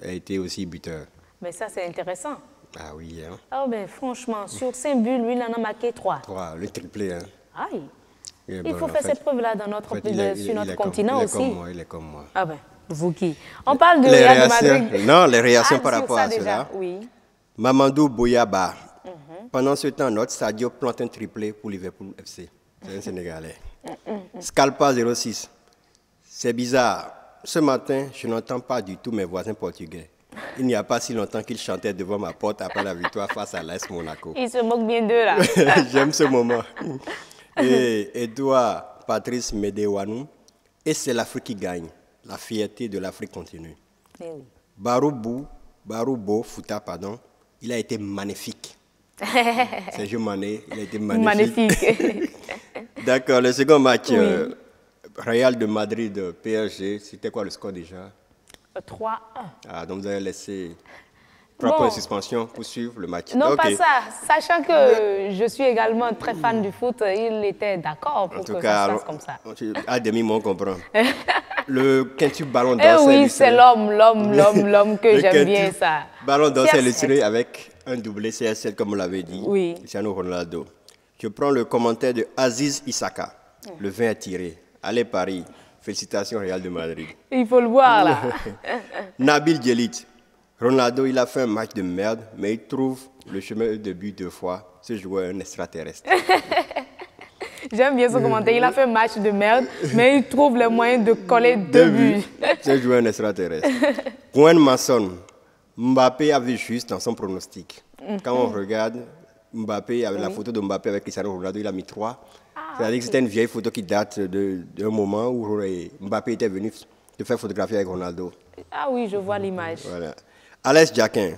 a été aussi buteur. Mais ça, c'est intéressant. Ah oui, hein. Ah ben, franchement, sur 5 buts, lui, il en a marqué 3. 3, le triplé, hein. Aïe. Il faut faire cette preuve-là sur notre continent aussi. Il est comme moi. Ah ben, vous qui? On parle de Real de Madrid. Non, les réactions par sur rapport ça à déjà, cela. oui. Mamadou Boyaba. Pendant ce temps, notre Sadio plante un triplé pour Liverpool FC. C'est un Sénégalais. Scalpa 06. C'est bizarre. Ce matin, je n'entends pas du tout mes voisins portugais. Il n'y a pas si longtemps qu'ils chantaient devant ma porte après la victoire face à l'AS Monaco. Ils se moquent bien d'eux, là. J'aime ce moment. Et Edouard Patrice Medewanou. Et c'est l'Afrique qui gagne. La fierté de l'Afrique continue. Eh oui. Baroubo Fouta, pardon, il a été magnifique. Sergio Mané, il a été magnifique. Magnifique. D'accord, le second match, Oui. Real de Madrid, PSG, c'était quoi le score déjà? 3-1. Ah, donc vous avez laissé 3 points de suspension pour suivre le match. Non, Ok. pas ça. Sachant que je suis également très fan du foot, il était d'accord pour En tout que cas, ça se passe comme ça. à demi, on comprend. Le quintuple ballon Eh d'or, oui, c'est l'homme que Le j'aime bien quintuple ça. Ballon d'or, c'est CR7. illustré avec un doublé CR7, comme on l'avait dit. Oui. Cristiano Ronaldo. Je prends le commentaire de Aziz Issaka. Le 20 est tiré. Allez, Paris. Félicitations, Real de Madrid. Il faut le voir, là. Nabil Djelit. Ronaldo, il a fait un match de merde, mais il trouve le chemin de but 2 fois. Ce joueur est un extraterrestre. J'aime bien ce commentaire. Il a fait un match de merde, mais il trouve le moyen de coller 2 buts. Ce joueur est un extraterrestre. Gwen Masson. Mbappé avait juste dans son pronostic. Quand on regarde Mbappé, avec la photo de Mbappé avec Cristiano Ronaldo, il a mis 3. C'est-à-dire que c'était une vieille photo qui date d'un moment où Mbappé était venu se faire photographier avec Ronaldo. Ah oui, je vois l'image. Voilà. Alex Jacquin.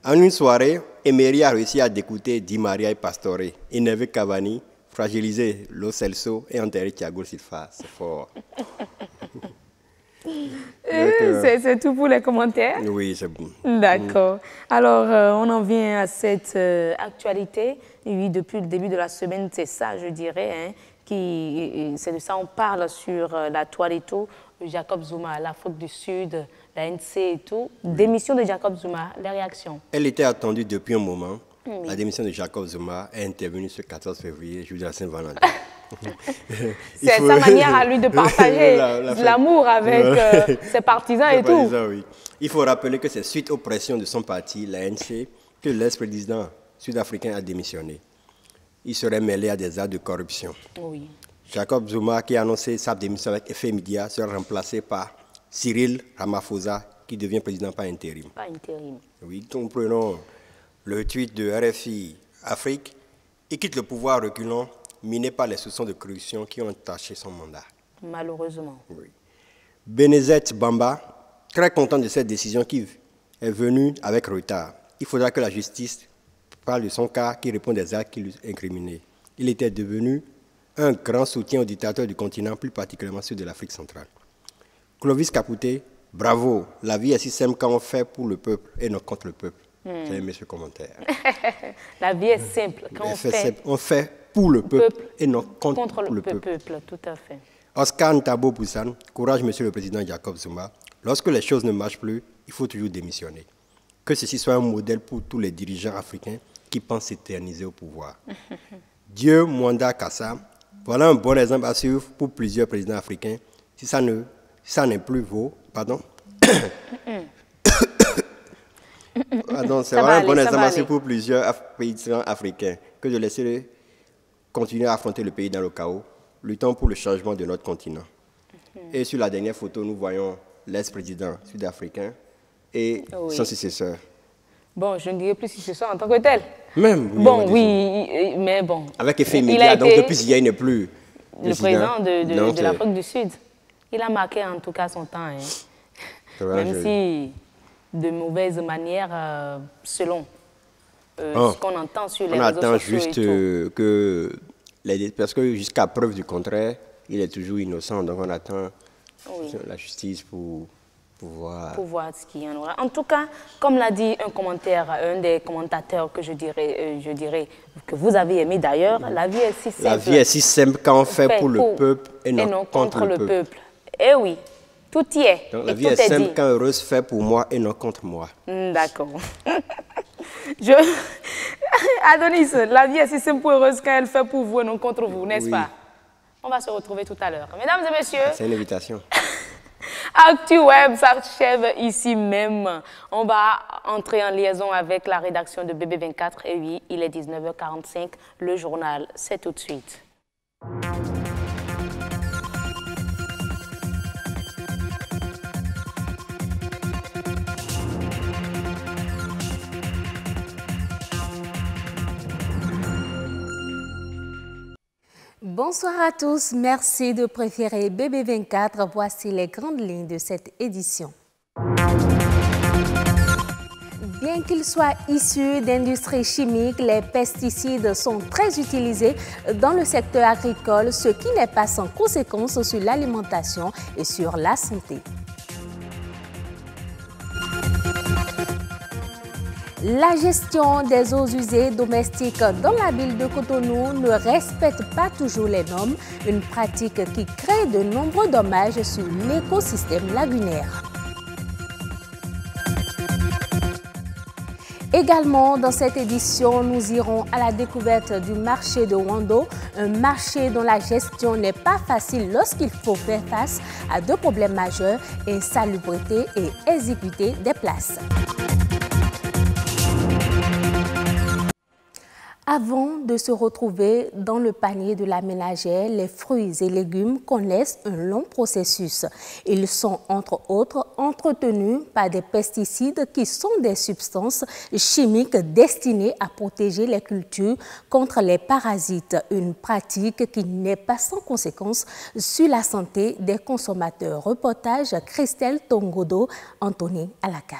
En une soirée, Emery a réussi à dégoûter Di Maria et Pastore, énerver Cavani, fragiliser Lo Celso et enterrer Thiago Silva. C'est fort. C'est tout pour les commentaires? Oui, c'est bon. D'accord. Alors, on en vient à cette actualité. Oui, depuis le début de la semaine, c'est ça, je dirais, hein, c'est de ça on parle sur la toile et tout. Jacob Zuma, l'Afrique du Sud, l'ANC et tout. Démission de Jacob Zuma, les réactions? Elle était attendue depuis un moment. La démission de Jacob Zuma est intervenue ce 14 février, jour de la Saint-Valentin. C'est sa manière à lui de partager l'amour avec ses partisans et tout. Oui. Il faut rappeler que c'est suite aux pressions de son parti, l'ANC, que l'ex-président sud-africain a démissionné. Il serait mêlé à des actes de corruption. Oui. Jacob Zuma, qui a annoncé sa démission avec effet immédiat, sera remplacé par Cyril Ramaphosa, qui devient président par intérim. Pas intérim. Oui, donc prenons le tweet de RFI Afrique. Il quitte le pouvoir reculant, miné par les soupçons de corruption qui ont entaché son mandat. Malheureusement. Oui. Benezet Bamba, très content de cette décision qui est venue avec retard. Il faudra que la justice parle de son cas qui répond des actes qui lui incriminés. Il était devenu un grand soutien aux dictateurs du continent, plus particulièrement ceux de l'Afrique centrale. Clovis Capouté, bravo, la vie est si simple quand on fait pour le peuple et non contre le peuple. J'ai aimé ce commentaire. La vie est simple quand on fait pour le peuple et non contre le peuple. Tout à fait. Oscar Ntabo Poussan, courage, monsieur le président Jacob Zuma. Lorsque les choses ne marchent plus, il faut toujours démissionner. Que ceci soit un modèle pour tous les dirigeants africains qui pensent s'éterniser au pouvoir. Dieu Mwanda Kassa, voilà un bon exemple à suivre pour plusieurs présidents africains. Si ça n'est plus vaut, pardon. C'est vraiment un bon exemple à suivre pour plusieurs présidents africains que de laisser continuer à affronter le pays dans le chaos, luttant pour le changement de notre continent. Et sur la dernière photo, nous voyons l'ex-président sud-africain et son successeur. Bon, je ne dirais plus successeur en tant que tel. Même, oui. Bon, oui, mais bon. Avec effet immédiat, donc depuis hier, il n'est plus le président de l'Afrique du Sud. Il a marqué en tout cas son temps, hein. Même si de mauvaise manière, selon ce qu'on entend sur les réseaux sociaux. On attend juste que, parce que jusqu'à preuve du contraire, il est toujours innocent, donc on attend la justice pour voir ce qu'il y en aura. En tout cas, comme l'a dit un des commentateurs que je dirais que vous avez aimé d'ailleurs, la vie est si simple. La vie est si simple quand on fait pour le peuple et non contre le peuple. Eh oui, tout y est. Donc la vie est simple quand Heureuse fait pour moi et non contre moi. D'accord. Adonis, la vie est si simple pour Heureuse quand elle fait pour vous et non contre vous, n'est-ce pas? On va se retrouver tout à l'heure. Mesdames et messieurs. C'est une invitation. ActuWeb s'achève ici même. On va entrer en liaison avec la rédaction de BB24. Et oui, il est 19h45. Le journal, c'est tout de suite. Bonsoir à tous, merci de préférer BB24. Voici les grandes lignes de cette édition. Bien qu'ils soient issus d'industries chimiques, les pesticides sont très utilisés dans le secteur agricole, ce qui n'est pas sans conséquence sur l'alimentation et sur la santé. La gestion des eaux usées domestiques dans la ville de Cotonou ne respecte pas toujours les normes, une pratique qui crée de nombreux dommages sur l'écosystème lagunaire. Également, dans cette édition, nous irons à la découverte du marché de Wando, un marché dont la gestion n'est pas facile lorsqu'il faut faire face à deux problèmes majeurs, insalubrité et exiguïté des places. Avant de se retrouver dans le panier de la ménagère, les fruits et légumes connaissent un long processus. Ils sont entre autres entretenus par des pesticides qui sont des substances chimiques destinées à protéger les cultures contre les parasites, une pratique qui n'est pas sans conséquence sur la santé des consommateurs. Reportage Christelle Tongodo, Anthony Alaka.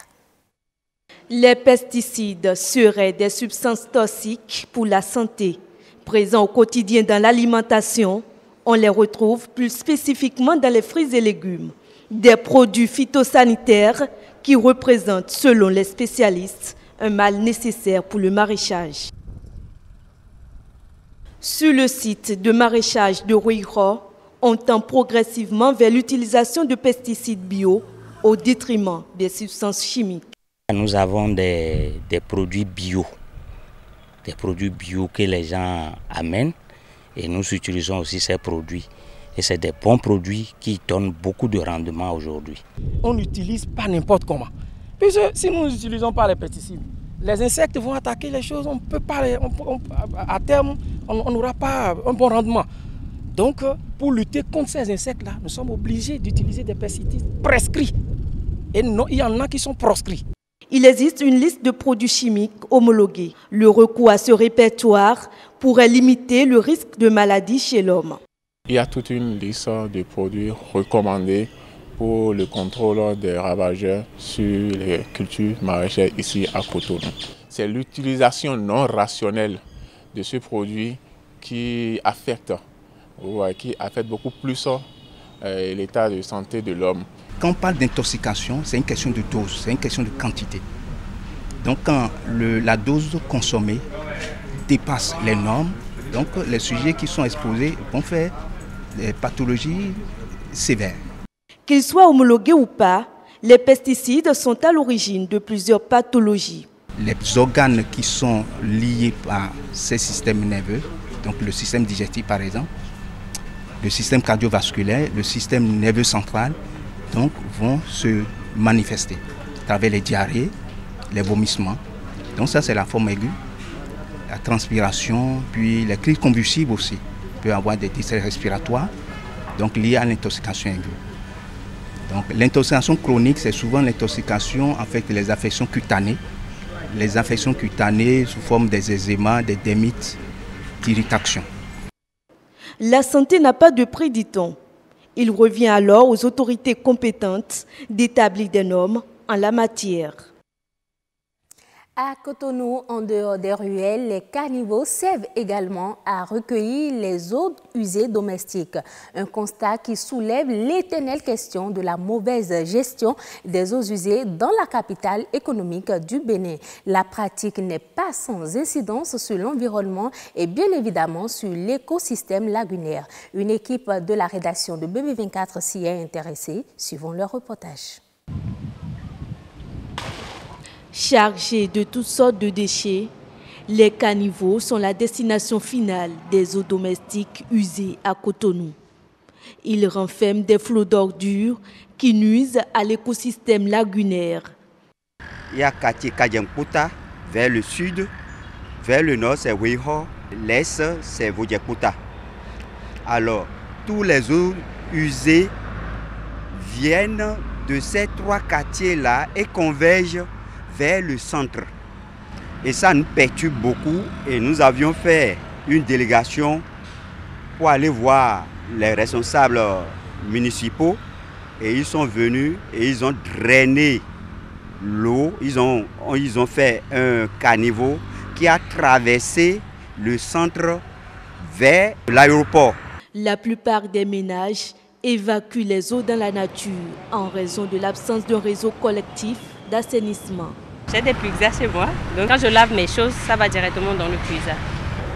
Les pesticides seraient des substances toxiques pour la santé. Présents au quotidien dans l'alimentation, on les retrouve plus spécifiquement dans les fruits et légumes. Des produits phytosanitaires qui représentent, selon les spécialistes, un mal nécessaire pour le maraîchage. Sur le site de maraîchage de Ruiro, on tend progressivement vers l'utilisation de pesticides bio au détriment des substances chimiques. Nous avons des produits bio que les gens amènent et nous utilisons aussi ces produits. Et c'est des bons produits qui donnent beaucoup de rendement aujourd'hui. On n'utilise pas n'importe comment. Puisque si nous n'utilisons pas les pesticides, les insectes vont attaquer les choses, on peut pas, à terme, on n'aura pas un bon rendement. Donc, pour lutter contre ces insectes-là, nous sommes obligés d'utiliser des pesticides prescrits. Et non, il y en a qui sont proscrits. Il existe une liste de produits chimiques homologués. Le recours à ce répertoire pourrait limiter le risque de maladie chez l'homme. Il y a toute une liste de produits recommandés pour le contrôle des ravageurs sur les cultures maraîchères ici à Cotonou. C'est l'utilisation non rationnelle de ce produit qui affecte beaucoup plus l'état de santé de l'homme. Quand on parle d'intoxication, c'est une question de dose, c'est une question de quantité. Donc quand la dose consommée dépasse les normes, donc les sujets qui sont exposés vont faire des pathologies sévères. Qu'ils soient homologués ou pas, les pesticides sont à l'origine de plusieurs pathologies. Les organes qui sont liés à ces systèmes nerveux, donc le système digestif par exemple, le système cardiovasculaire, le système nerveux central, donc vont se manifester à travers les diarrhées, les vomissements. Donc ça c'est la forme aiguë, la transpiration, puis les crises convulsives aussi. Il peut y avoir des distress respiratoires, donc liées à l'intoxication aiguë. Donc l'intoxication chronique, c'est souvent l'intoxication avec les affections cutanées. Les affections cutanées sous forme des eczémas, des dermites, d'irritation. La santé n'a pas de prix, dit-on. Il revient alors aux autorités compétentes d'établir des normes en la matière. À Cotonou, en dehors des ruelles, les caniveaux servent également à recueillir les eaux usées domestiques. Un constat qui soulève l'éternelle question de la mauvaise gestion des eaux usées dans la capitale économique du Bénin. La pratique n'est pas sans incidence sur l'environnement et bien évidemment sur l'écosystème lagunaire. Une équipe de la rédaction de BB24 s'y est intéressée. Suivons leur reportage. Chargés de toutes sortes de déchets, les caniveaux sont la destination finale des eaux domestiques usées à Cotonou. Ils renferment des flots d'ordures qui nuisent à l'écosystème lagunaire. Il y a quartier Kadjangputa vers le sud, vers le nord c'est Weiho, l'est c'est Vodjekuta. Alors, tous les eaux usées viennent de ces trois quartiers-là et convergent vers le centre. Et ça nous perturbe beaucoup et nous avions fait une délégation pour aller voir les responsables municipaux et ils sont venus et ils ont drainé l'eau, ils ont fait un caniveau qui a traversé le centre vers l'aéroport. La plupart des ménages évacuent les eaux dans la nature en raison de l'absence d'un réseau collectif d'assainissement. J'ai des puisards chez moi, donc quand je lave mes choses, ça va directement dans le puisard.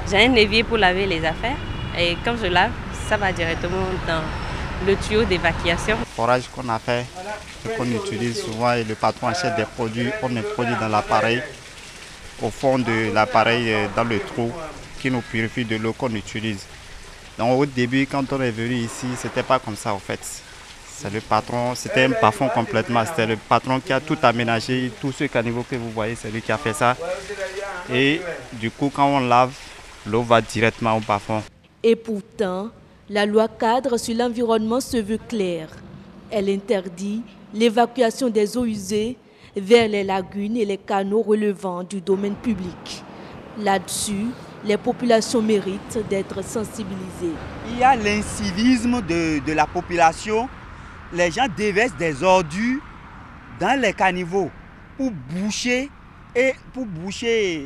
J'ai un évier pour laver les affaires et quand je lave, ça va directement dans le tuyau d'évacuation. Le forage qu'on a fait, qu'on utilise souvent et le patron achète des produits, on met produit dans l'appareil, au fond de l'appareil, dans le trou qui nous purifie de l'eau qu'on utilise. Donc au début, quand on est venu ici, c'était pas comme ça en fait. C'est le patron, c'était un bas-fond complètement, c'était le patron qui a tout aménagé, tout ce caniveau que vous voyez, c'est lui qui a fait ça. Et du coup, quand on lave, l'eau va directement au bas-fond. Et pourtant, la loi cadre sur l'environnement se veut claire. Elle interdit l'évacuation des eaux usées vers les lagunes et les canaux relevant du domaine public. Là-dessus, les populations méritent d'être sensibilisées. Il y a l'incivisme de la population. Les gens déversent des ordures dans les caniveaux pour boucher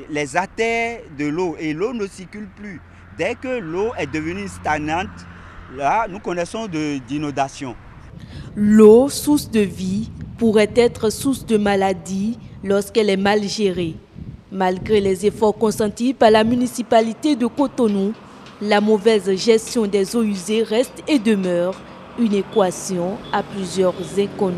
les artères de l'eau. Et l'eau ne circule plus. Dès que l'eau est devenue stagnante, là, nous connaissons d'inondation. L'eau, source de vie, pourrait être source de maladie lorsqu'elle est mal gérée. Malgré les efforts consentis par la municipalité de Cotonou, la mauvaise gestion des eaux usées reste et demeure une équation à plusieurs inconnus.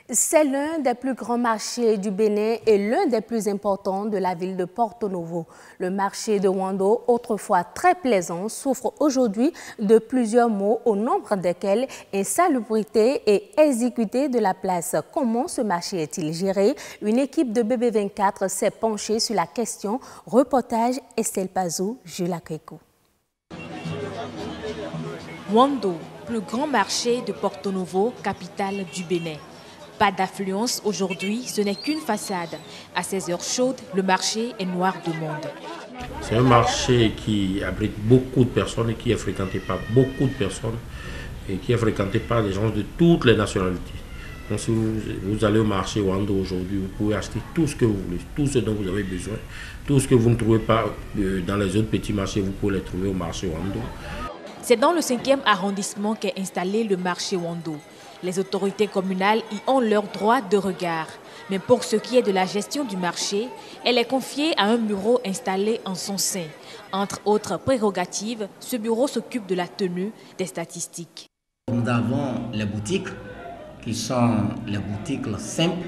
C'est l'un des plus grands marchés du Bénin et l'un des plus importants de la ville de Porto Novo. Le marché de Wando, autrefois très plaisant, souffre aujourd'hui de plusieurs maux, au nombre desquels insalubrité et exiguïté de la place. Comment ce marché est-il géré? Une équipe de BB24 s'est penchée sur la question. Reportage Estelle Pazou, Jules Kékou. Wando, plus grand marché de Porto Novo, capitale du Bénin. Pas d'affluence aujourd'hui, ce n'est qu'une façade. À ces heures chaudes, le marché est noir de monde. C'est un marché qui abrite beaucoup de personnes et qui est fréquenté par beaucoup de personnes et qui est fréquenté par des gens de toutes les nationalités. Donc si vous allez au marché Wando aujourd'hui, vous pouvez acheter tout ce que vous voulez, tout ce dont vous avez besoin. Tout ce que vous ne trouvez pas dans les autres petits marchés, vous pouvez les trouver au marché Wando. C'est dans le 5e arrondissement qu'est installé le marché Wando. Les autorités communales y ont leur droit de regard. Mais pour ce qui est de la gestion du marché, elle est confiée à un bureau installé en son sein. Entre autres prérogatives, ce bureau s'occupe de la tenue des statistiques. Nous avons les boutiques qui sont les boutiques simples,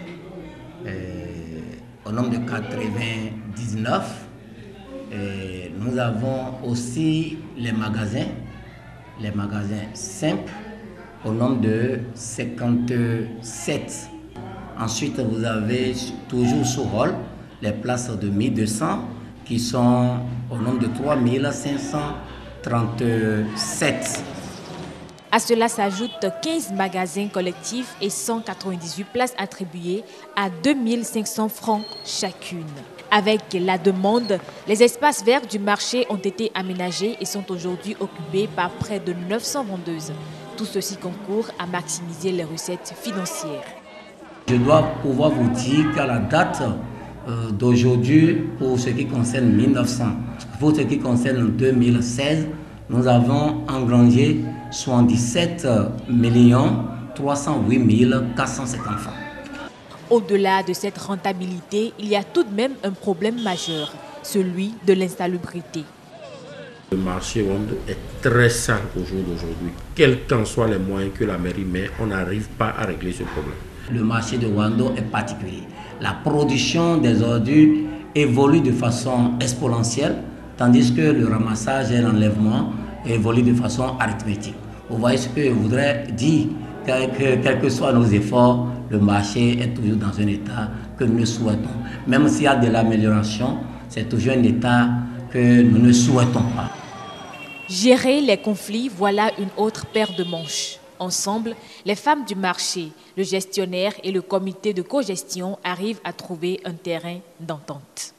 au nombre de 99. Et nous avons aussi les magasins simples, au nombre de 57. Ensuite, vous avez toujours sous rôle les places de 1200 qui sont au nombre de 3537. À cela s'ajoutent 15 magasins collectifs et 198 places attribuées à 2500 francs chacune. Avec la demande, les espaces verts du marché ont été aménagés et sont aujourd'hui occupés par près de 900 vendeuses. Tout ceci concourt à maximiser les recettes financières. Je dois pouvoir vous dire qu'à la date d'aujourd'hui, pour ce qui concerne 1900, pour ce qui concerne 2016, nous avons engrangé 77 308 450 francs. Au-delà de cette rentabilité, il y a tout de même un problème majeur, celui de l'insalubrité. Le marché Wando est très sale au jour d'aujourd'hui. Quels qu'en soient les moyens que la mairie met, on n'arrive pas à régler ce problème. Le marché de Wando est particulier. La production des ordures évolue de façon exponentielle, tandis que le ramassage et l'enlèvement évoluent de façon arithmétique. Vous voyez ce que je voudrais dire, quels que soient nos efforts, le marché est toujours dans un état que nous souhaitons. Même s'il y a de l'amélioration, c'est toujours un état que nous ne souhaitons pas. Gérer les conflits, voilà une autre paire de manches. Ensemble, les femmes du marché, le gestionnaire et le comité de cogestion arrivent à trouver un terrain d'entente.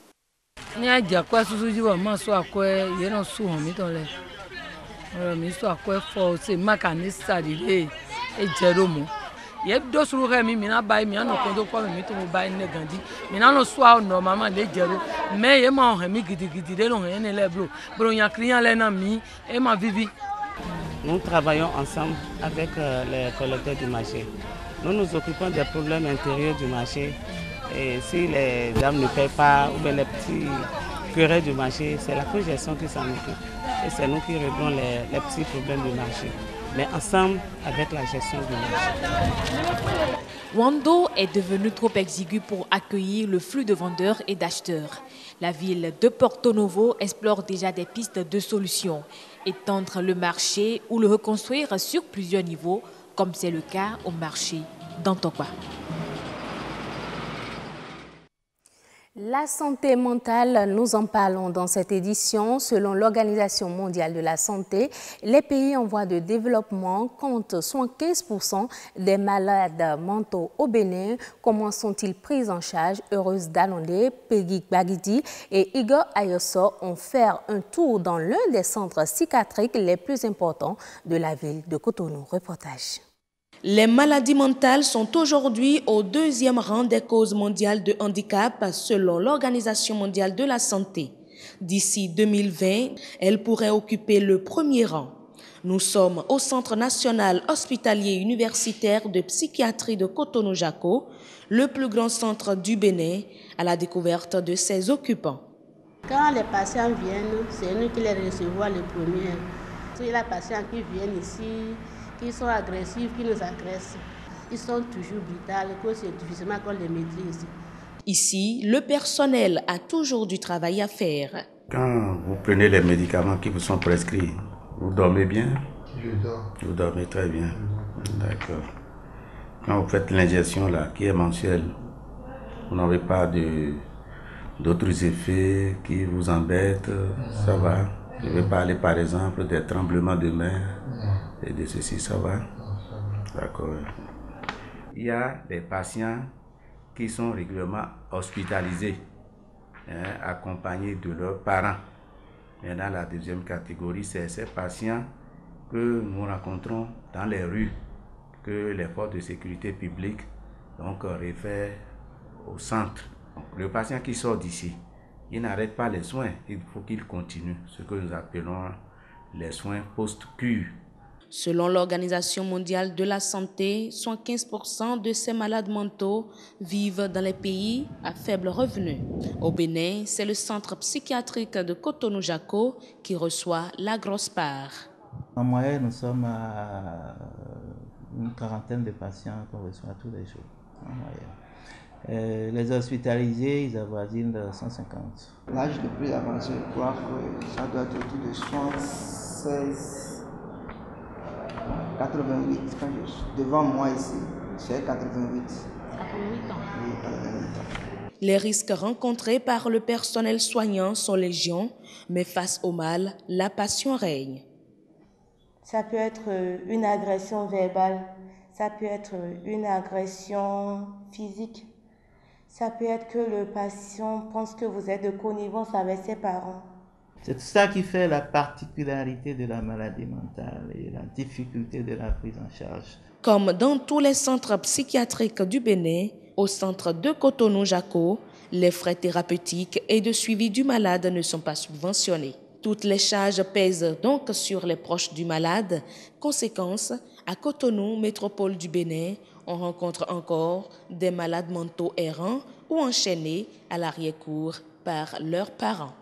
Nous travaillons ensemble avec les collecteurs du marché. Nous nous occupons des problèmes intérieurs du marché. Et si les dames ne paient pas, ou bien les petits querelles du marché, c'est la cogestion qui s'en occupe. Et c'est nous qui réglons les petits problèmes du marché. Mais ensemble avec la gestion du marché. Wando est devenu trop exigu pour accueillir le flux de vendeurs et d'acheteurs. La ville de Porto Novo explore déjà des pistes de solutions. Étendre le marché ou le reconstruire sur plusieurs niveaux, comme c'est le cas au marché d'Antokwa. La santé mentale, nous en parlons dans cette édition. Selon l'Organisation mondiale de la santé, les pays en voie de développement comptent 75% des malades mentaux au Bénin. Comment sont-ils pris en charge? Heureuse Dalondé, Peggy Bagidi et Igor Ayoso ont fait un tour dans l'un des centres psychiatriques les plus importants de la ville de Cotonou. Reportage. Les maladies mentales sont aujourd'hui au 2e rang des causes mondiales de handicap selon l'Organisation mondiale de la santé. D'ici 2020, elles pourraient occuper le 1er rang. Nous sommes au Centre national hospitalier universitaire de psychiatrie de Cotonou-Jako, le plus grand centre du Bénin, à la découverte de ses occupants. Quand les patients viennent, c'est nous qui les recevons les premiers. Si les patients qui viennent ici, qui sont agressifs, qui nous agressent, ils sont toujours brutaux, que c'est difficilement qu'on les maîtrise. Ici, le personnel a toujours du travail à faire. Quand vous prenez les médicaments qui vous sont prescrits, vous dormez bien? Je dors. Vous dormez très bien. D'accord. Quand vous faites l'injection là, qui est mensuelle, vous n'avez pas d'autres effets qui vous embêtent, ça va? Je ne vais parler par exemple des tremblements de mer et de ceci, ça va? D'accord. Il y a des patients qui sont régulièrement hospitalisés, accompagnés de leurs parents. Maintenant, la deuxième catégorie, c'est ces patients que nous rencontrons dans les rues, que les forces de sécurité publique réfèrent au centre. Le patient qui sort d'ici, il n'arrête pas les soins, il faut qu'il continue ce que nous appelons les soins post-cure. Selon l'Organisation mondiale de la santé, 75% de ces malades mentaux vivent dans les pays à faible revenu. Au Bénin, c'est le centre psychiatrique de Cotonou-Jako qui reçoit la grosse part. En moyenne, nous sommes à une quarantaine de patients qu'on reçoit tous les jours. En moyenne. Les hospitalisés, ils avoisinent 150. L'âge le plus avancé, je crois que ça doit être autour de 76, 88. Quand je suis devant moi ici, c'est 88. 88 ans. Oui, 88 ans. Les risques rencontrés par le personnel soignant sont légion, mais face au mal, la passion règne. Ça peut être une agression verbale, ça peut être une agression physique. Ça peut être que le patient pense que vous êtes de connivence avec ses parents. C'est ça qui fait la particularité de la maladie mentale et la difficulté de la prise en charge. Comme dans tous les centres psychiatriques du Bénin, au centre de Cotonou-Jaco, les frais thérapeutiques et de suivi du malade ne sont pas subventionnés. Toutes les charges pèsent donc sur les proches du malade. Conséquence, à Cotonou, métropole du Bénin, on rencontre encore des malades mentaux errants ou enchaînés à l'arrière-cour par leurs parents.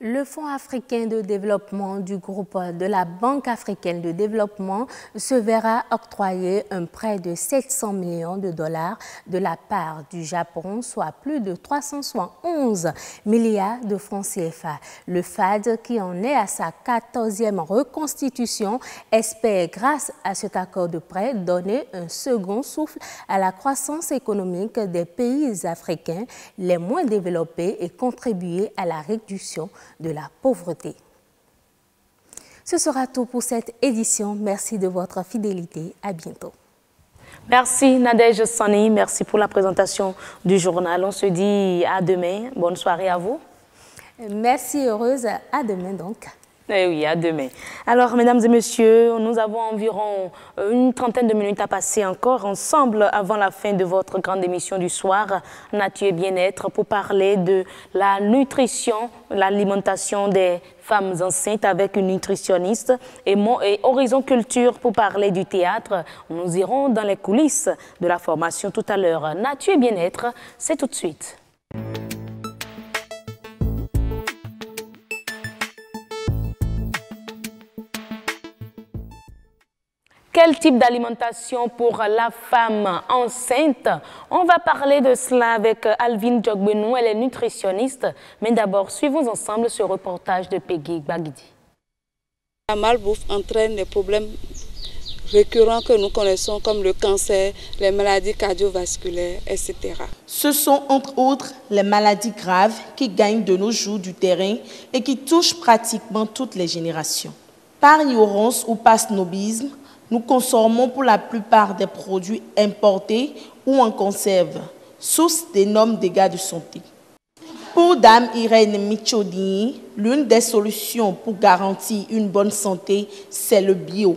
Le Fonds africain de développement du groupe de la Banque africaine de développement se verra octroyer un prêt de 700 millions de dollars de la part du Japon, soit plus de 371 milliards de francs CFA. Le FAD, qui en est à sa 14e reconstitution, espère, grâce à cet accord de prêt, donner un second souffle à la croissance économique des pays africains les moins développés et contribuer à la réduction de la pauvreté. Ce sera tout pour cette édition. Merci de votre fidélité. À bientôt. Merci Nadège Sani, merci pour la présentation du journal. On se dit à demain. Bonne soirée à vous. Merci, heureuse. À demain donc. Eh oui, à demain. Alors, mesdames et messieurs, nous avons environ une trentaine de minutes à passer encore ensemble avant la fin de votre grande émission du soir, Nature et Bien-être, pour parler de la nutrition, l'alimentation des femmes enceintes avec une nutritionniste et Horizon Culture pour parler du théâtre. Nous irons dans les coulisses de la formation tout à l'heure. Nature et Bien-être, c'est tout de suite. Quel type d'alimentation pour la femme enceinte? On va parler de cela avec Alvin Djogbenou, elle est nutritionniste. Mais d'abord, suivons ensemble ce reportage de Peggy Bagidi. La malbouffe entraîne des problèmes récurrents que nous connaissons comme le cancer, les maladies cardiovasculaires, etc. Ce sont entre autres les maladies graves qui gagnent de nos jours du terrain et qui touchent pratiquement toutes les générations. Par ignorance ou par snobisme, nous consommons pour la plupart des produits importés ou en conserve, source d'énormes dégâts de santé. Pour Dame Irène Michodini, l'une des solutions pour garantir une bonne santé, c'est le bio.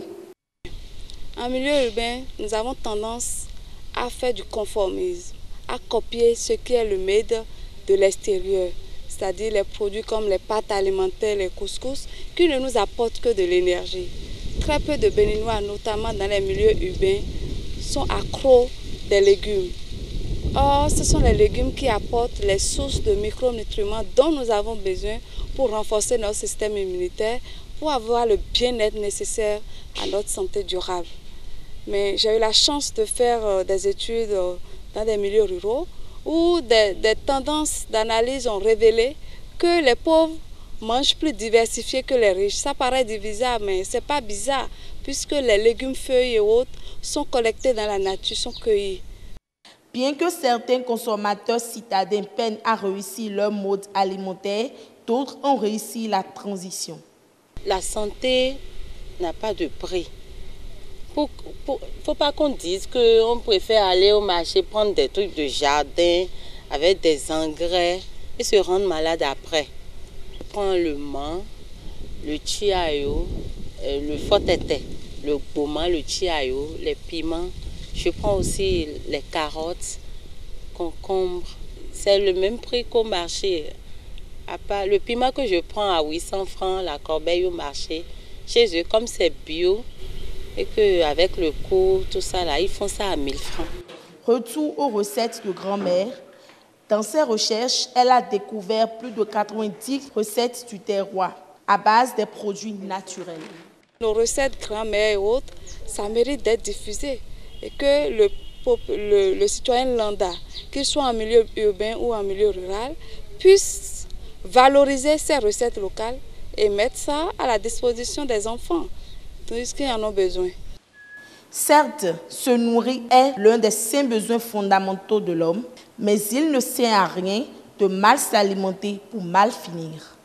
En milieu urbain, nous avons tendance à faire du conformisme, à copier ce qui est le made de l'extérieur, c'est-à-dire les produits comme les pâtes alimentaires, les couscous, qui ne nous apportent que de l'énergie. Très peu de Béninois, notamment dans les milieux urbains, sont accros des légumes. Or, ce sont les légumes qui apportent les sources de micronutriments dont nous avons besoin pour renforcer notre système immunitaire, pour avoir le bien-être nécessaire à notre santé durable. Mais j'ai eu la chance de faire des études dans des milieux ruraux où des tendances d'analyse ont révélé que les pauvres mangent plus diversifiés que les riches. Ça paraît bizarre, mais ce n'est pas bizarre, puisque les légumes, feuilles et autres sont collectés dans la nature, sont cueillis. Bien que certains consommateurs citadins peinent à réussir leur mode alimentaire, d'autres ont réussi la transition. La santé n'a pas de prix. Il ne faut pas qu'on dise qu'on préfère aller au marché, prendre des trucs de jardin avec des engrais et se rendre malade après. Je prends le menthe, le chiayo, le fotete, le goma, le chiayo, les piments. Je prends aussi les carottes, concombres. C'est le même prix qu'au marché. À part le piment que je prends à 800 francs, la corbeille au marché, chez eux, comme c'est bio, et qu'avec le cours, tout ça, là, ils font ça à 1000 francs. Retour aux recettes de grand-mère. Dans ses recherches, elle a découvert plus de 90 recettes du terroir à base des produits naturels. Nos recettes grand-mère et autres, ça mérite d'être diffusé. Et que le citoyen lambda, qu'il soit en milieu urbain ou en milieu rural, puisse valoriser ces recettes locales et mettre ça à la disposition des enfants, puisqu'ils en ont besoin. Certes, se nourrir est l'un des 5 besoins fondamentaux de l'homme, mais il ne sert à rien de mal s'alimenter pour mal finir.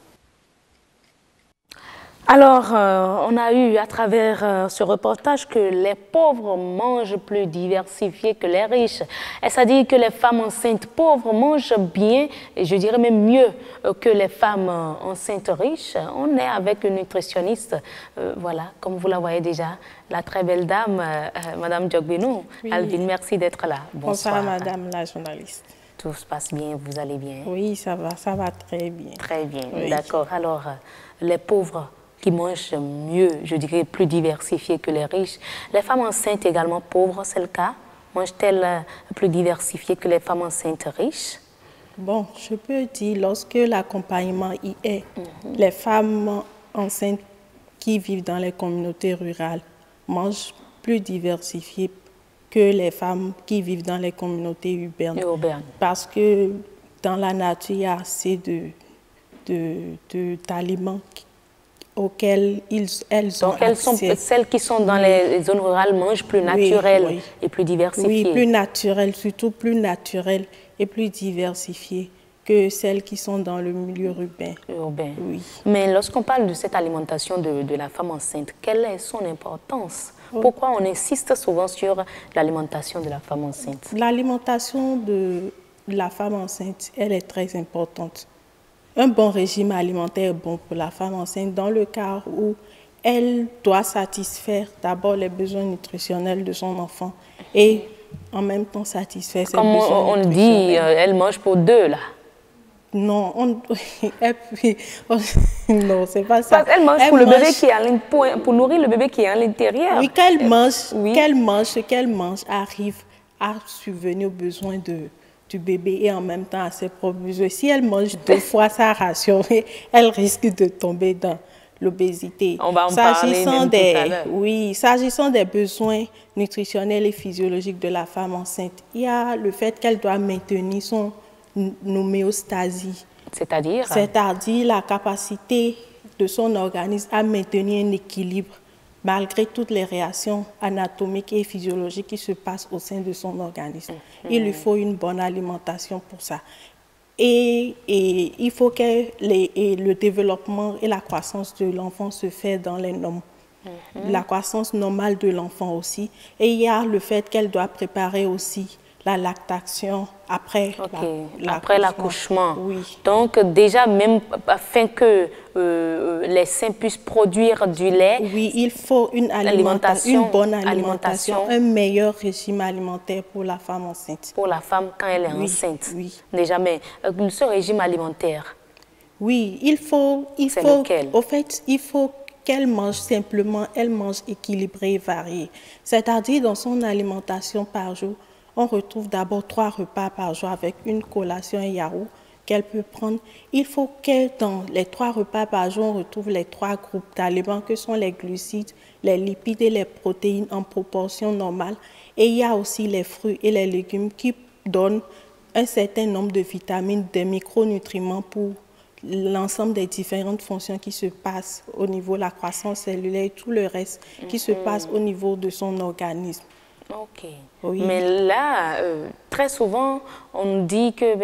Alors, on a eu à travers ce reportage que les pauvres mangent plus diversifié que les riches. Est-ce à dire que les femmes enceintes pauvres mangent bien, et je dirais même mieux que les femmes enceintes riches? On est avec une nutritionniste, voilà, comme vous la voyez déjà, la très belle dame, Madame Djogbenou. Oui. Albine, merci d'être là. Bonsoir Madame la journaliste. Tout se passe bien, vous allez bien? Oui, ça va très bien. Très bien, oui. D'accord. Alors, les pauvres qui mangent mieux, je dirais plus diversifiés que les riches. Les femmes enceintes également pauvres, c'est le cas? Mangent-elles plus diversifiées que les femmes enceintes riches? Bon, je peux dire, lorsque l'accompagnement y est, les femmes enceintes qui vivent dans les communautés rurales mangent plus diversifiées que les femmes qui vivent dans les communautés urbaines. Parce que dans la nature, il y a assez d'aliments auxquelles elles ont accès. Celles qui sont dans les zones rurales mangent plus naturel et plus diversifié. Oui, plus naturel, surtout plus naturel et plus diversifié que celles qui sont dans le milieu urbain. Oui. Mais lorsqu'on parle de cette alimentation de la femme enceinte, quelle est son importance? Pourquoi on insiste souvent sur l'alimentation de la femme enceinte? L'alimentation de la femme enceinte, elle est très importante. Un bon régime alimentaire est bon pour la femme enceinte dans le cas où elle doit satisfaire d'abord les besoins nutritionnels de son enfant et en même temps satisfaire ses besoins nutritionnels. Comme on dit, elle mange pour deux là. Non, non, c'est pas ça. Elle mange pour le bébé qui est pour nourrir le bébé qui est à l'intérieur. Oui, qu'elle mange, ce qu'elle mange arrive à subvenir aux besoins du bébé et en même temps à ses propres besoins. Si elle mange 2 fois sa ration, elle risque de tomber dans l'obésité. On va en parler même tout à l'heure. Oui, s'agissant des besoins nutritionnels et physiologiques de la femme enceinte, il y a le fait qu'elle doit maintenir son homéostasie. C'est-à-dire? C'est-à-dire la capacité de son organisme à maintenir un équilibre malgré toutes les réactions anatomiques et physiologiques qui se passent au sein de son organisme. Il lui faut une bonne alimentation pour ça. Et il faut que le développement et la croissance de l'enfant se fait dans les normes. La croissance normale de l'enfant aussi. Et il y a le fait qu'elle doit préparer aussi la lactation après l'accouchement. Oui. Donc déjà, même afin que les seins puissent produire du lait, oui, il faut une bonne alimentation, un meilleur régime alimentaire pour la femme enceinte. Pour la femme quand elle est enceinte. Oui. Déjà, mais ce régime alimentaire. Oui, il faut. Lequel? Au fait, il faut qu'elle mange simplement, elle mange équilibré et varié. C'est-à-dire dans son alimentation par jour, on retrouve d'abord 3 repas par jour avec une collation et yaourt qu'elle peut prendre. Il faut que dans les 3 repas par jour, on retrouve les 3 groupes d'aliments que sont les glucides, les lipides et les protéines en proportion normale. Et il y a aussi les fruits et les légumes qui donnent un certain nombre de vitamines, des micronutriments pour l'ensemble des différentes fonctions qui se passent au niveau de la croissance cellulaire et tout le reste qui se passe au niveau de son organisme. Ok. Oui. Mais là, très souvent, on dit que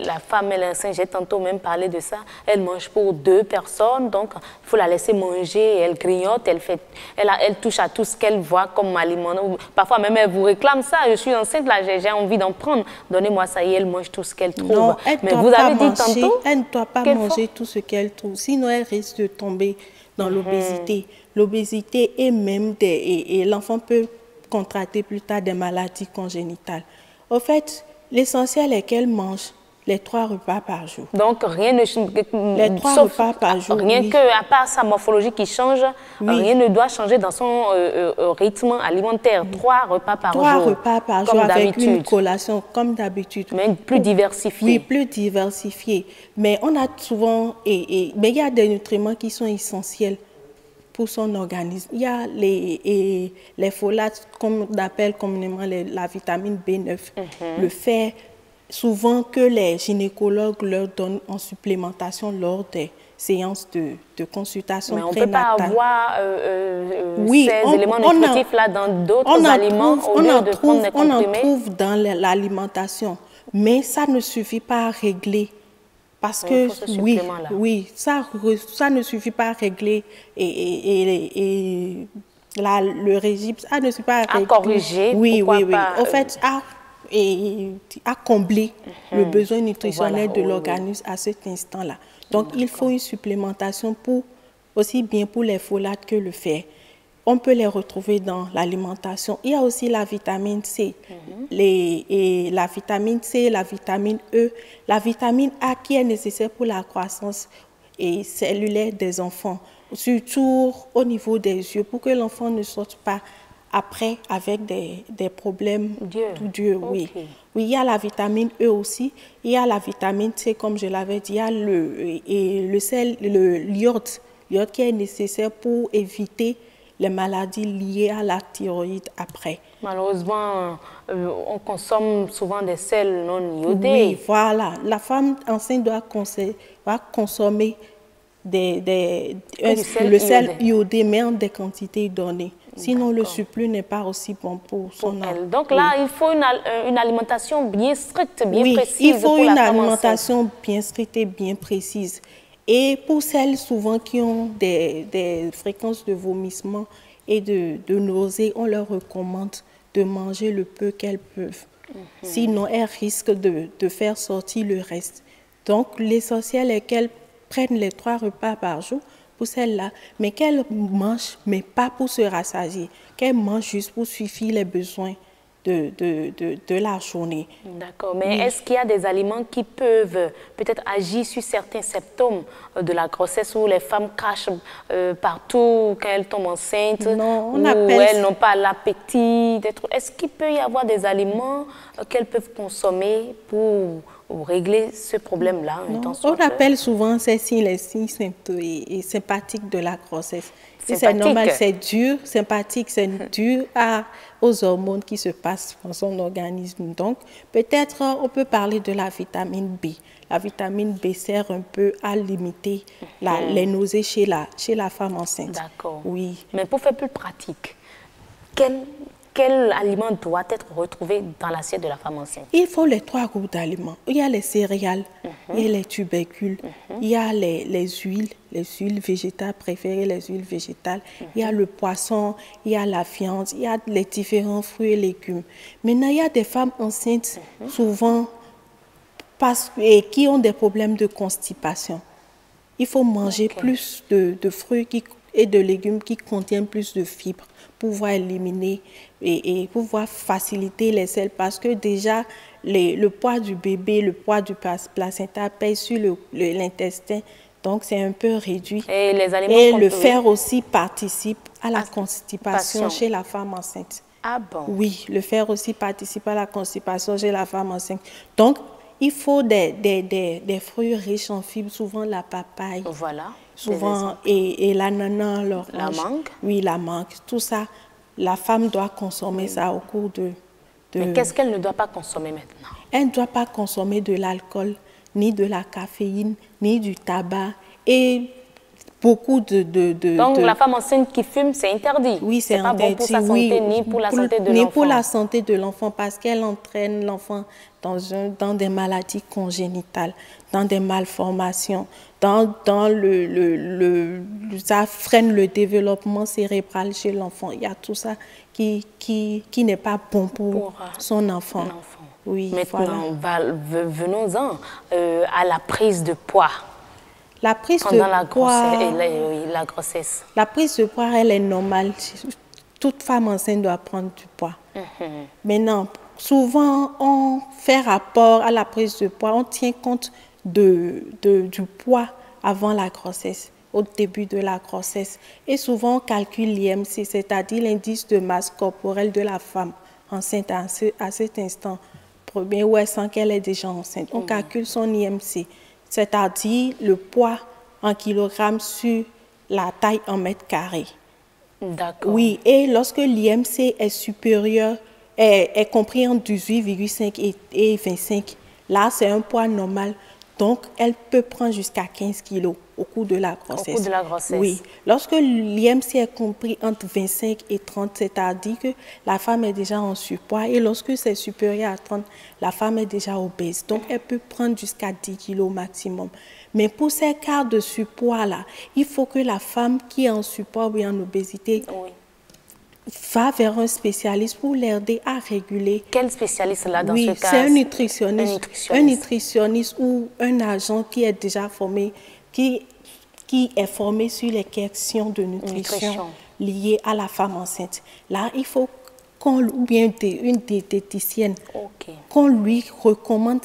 la femme, elle est enceinte, j'ai tantôt même parlé de ça, elle mange pour 2 personnes, donc il faut la laisser manger, elle grignote, elle touche à tout ce qu'elle voit comme aliment. Parfois même, elle vous réclame ça, je suis enceinte, là, j'ai envie d'en prendre, donnez-moi ça, et elle mange tout ce qu'elle trouve. Non, mais vous avez dit tantôt elle ne doit pas manger tout ce qu'elle trouve, sinon elle risque de tomber dans l'obésité. L'obésité et même et l'enfant peut contracter plus tard des maladies congénitales. Au fait, l'essentiel est qu'elle mange les 3 repas par jour. Donc, rien ne les 3 repas par jour. Rien que, à part sa morphologie qui change, rien ne doit changer dans son rythme alimentaire. 3 repas par jour. 3 repas par jour avec une collation, comme d'habitude. Mais plus diversifiée. Oui, plus diversifiée. Mais on a souvent, mais il y a des nutriments qui sont essentiels pour son organisme. Il y a les folates, comme on appelle communément la vitamine B9, le fer, souvent que les gynécologues leur donnent en supplémentation lors des séances de consultation prénatale. Mais on ne peut pas avoir ces éléments nutritifs-là dans d'autres aliments au lieu de prendre des comprimés. On en trouve dans l'alimentation, mais ça ne suffit pas à régler Parce que, oui, ça ne suffit pas à régler le régime, ça ne suffit pas à corriger. Oui. En fait, à combler le besoin nutritionnel de l'organisme à cet instant-là. Donc, il faut une supplémentation aussi bien pour les folates que le fer. On peut les retrouver dans l'alimentation. Il y a aussi la vitamine C, la vitamine C, la vitamine E, la vitamine A qui est nécessaire pour la croissance cellulaire des enfants, surtout au niveau des yeux, pour que l'enfant ne sorte pas après avec des problèmes tout durs. Oui, il y a la vitamine E aussi, il y a la vitamine C, comme je l'avais dit, il y a l'iode qui est nécessaire pour éviter les maladies liées à la thyroïde après. Malheureusement, on consomme souvent des sels non iodés. Oui, voilà. La femme enceinte doit consommer le sel iodé, mais en des quantités données. Sinon, le surplus n'est pas aussi bon pour son âme. Donc là, il faut une alimentation bien stricte, bien précise. Oui, il faut une alimentation bien stricte et bien précise. Et pour celles souvent qui ont des fréquences de vomissement et de nausées, on leur recommande de manger le peu qu'elles peuvent. Sinon, elles risquent de faire sortir le reste. Donc, l'essentiel est qu'elles prennent les 3 repas par jour pour celles-là, mais qu'elles mangent, mais pas pour se rassasier, qu'elles mangent juste pour suffire les besoins de la journée. D'accord, mais est-ce qu'il y a des aliments qui peuvent peut-être agir sur certains symptômes de la grossesse où les femmes crachent partout quand elles tombent enceintes, ou elles n'ont pas l'appétit? Est-ce qu'il peut y avoir des aliments qu'elles peuvent consommer pour régler ce problème-là? On appelle souvent ces signes les signes sympathiques de la grossesse. C'est normal, c'est dur, sympathique, c'est dur aux hormones qui se passent dans son organisme. Donc, peut-être on peut parler de la vitamine B. La vitamine B sert un peu à limiter les nausées chez la femme enceinte. D'accord. Oui. Mais pour faire plus pratique, quel aliment doit être retrouvé dans l'assiette de la femme enceinte? Il faut les 3 groupes d'aliments. Il y a les céréales, il y a les tubercules, il y a les huiles végétales préférées, les huiles végétales, il y a le poisson, il y a la viande, il y a les différents fruits et légumes. Maintenant, il y a des femmes enceintes, souvent, qui ont des problèmes de constipation. Il faut manger plus de fruits et de légumes qui contiennent plus de fibres, pouvoir éliminer et pouvoir faciliter les selles, parce que déjà le poids du bébé, le poids du placenta pèse sur l'intestin, donc c'est un peu réduit. Et le fer aussi participe à la constipation chez la femme enceinte. Ah bon? Oui, le fer aussi participe à la constipation chez la femme enceinte. Donc, il faut des fruits riches en fibres, souvent la papaye. Voilà. Souvent, et l'ananas, l'orange. La mangue? Oui, la mangue. Tout ça, la femme doit consommer ça au cours de... Mais qu'est-ce qu'elle ne doit pas consommer maintenant? Elle ne doit pas consommer de l'alcool, ni de la caféine, ni du tabac. Et beaucoup Donc, la femme enceinte qui fume, c'est interdit? Oui, c'est interdit. Pas bon pour sa santé, ni pour la santé de l'enfant? Ni pour la santé de l'enfant, parce qu'elle entraîne l'enfant dans des maladies congénitales, dans des malformations, ça freine le développement cérébral chez l'enfant. Il y a tout ça qui n'est pas bon pour son enfant. Oui, maintenant, venons-en à la prise de poids. La prise pendant de poids, la grossesse. La prise de poids, elle est normale. Toute femme enceinte doit prendre du poids. Maintenant, souvent, on fait rapport à la prise de poids, on tient compte du poids avant la grossesse, au début de la grossesse. Et souvent, on calcule l'IMC, c'est-à-dire l'indice de masse corporelle de la femme enceinte à cet instant premier, où elle sent qu'elle est déjà enceinte. On calcule son IMC, c'est-à-dire le poids en kilogrammes sur la taille en mètres carrés. D'accord. Oui, et lorsque l'IMC est supérieur, est compris entre 18,5 et 25, là, c'est un poids normal. Donc, elle peut prendre jusqu'à 15 kilos au cours de la grossesse. Au cours de la grossesse. Oui. Lorsque l'IMC est compris entre 25 et 30, c'est-à-dire que la femme est déjà en surpoids. Et lorsque c'est supérieur à 30, la femme est déjà obèse. Donc, elle peut prendre jusqu'à 10 kilos maximum. Mais pour ces cas de surpoids-là, il faut que la femme qui est en surpoids ou en obésité va vers un spécialiste pour l'aider à réguler. Quel spécialiste là dans ce cas? C'est un nutritionniste. Un nutritionniste ou un agent qui est déjà formé, qui est formé sur les questions de nutrition liées à la femme enceinte. Là, il faut ou bien une diététicienne, qu'on lui recommande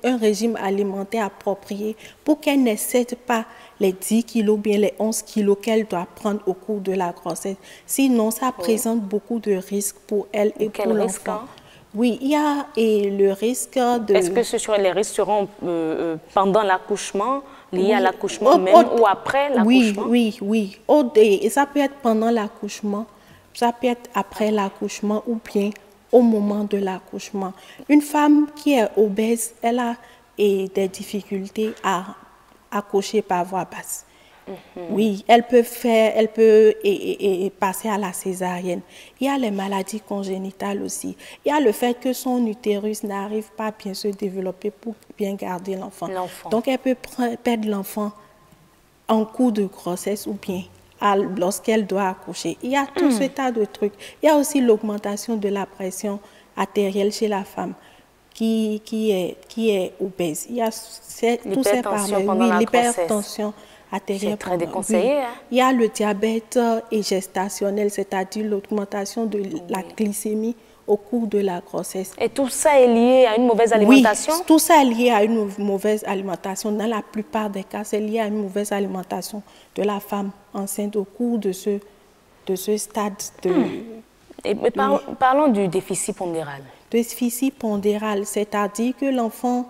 un régime alimentaire approprié pour qu'elle n'excède pas les 10 kilos, bien les 11 kilos qu'elle doit prendre au cours de la grossesse. Sinon, ça présente beaucoup de risques pour elle et pour l'enfant. Oui, il y a le risque de... Est-ce que les risques seront pendant l'accouchement, liés à l'accouchement même ou après l'accouchement? Oui. Et ça peut être pendant l'accouchement. Ça peut être après l'accouchement ou bien au moment de l'accouchement. Une femme qui est obèse, elle a des difficultés à accoucher par voie basse. Oui, elle peut passer à la césarienne. Il y a les maladies congénitales aussi. Il y a le fait que son utérus n'arrive pas à bien se développer pour bien garder l'enfant. Donc, elle peut perdre l'enfant en cours de grossesse ou bien lorsqu'elle doit accoucher. Il y a tout ce tas de trucs. Il y a aussi l'augmentation de la pression artérielle chez la femme qui est obèse. Il y a tous ces paramètres. L'hypertension artérielle. C'est très déconseillé. Il y a le diabète gestationnel, c'est-à-dire l'augmentation de la glycémie au cours de la grossesse. Et tout ça est lié à une mauvaise alimentation? Oui, tout ça est lié à une mauvaise alimentation. Dans la plupart des cas, c'est lié à une mauvaise alimentation de la femme enceinte au cours de ce stade de... Parlons du déficit pondéral. Déficit pondéral, c'est-à-dire que l'enfant,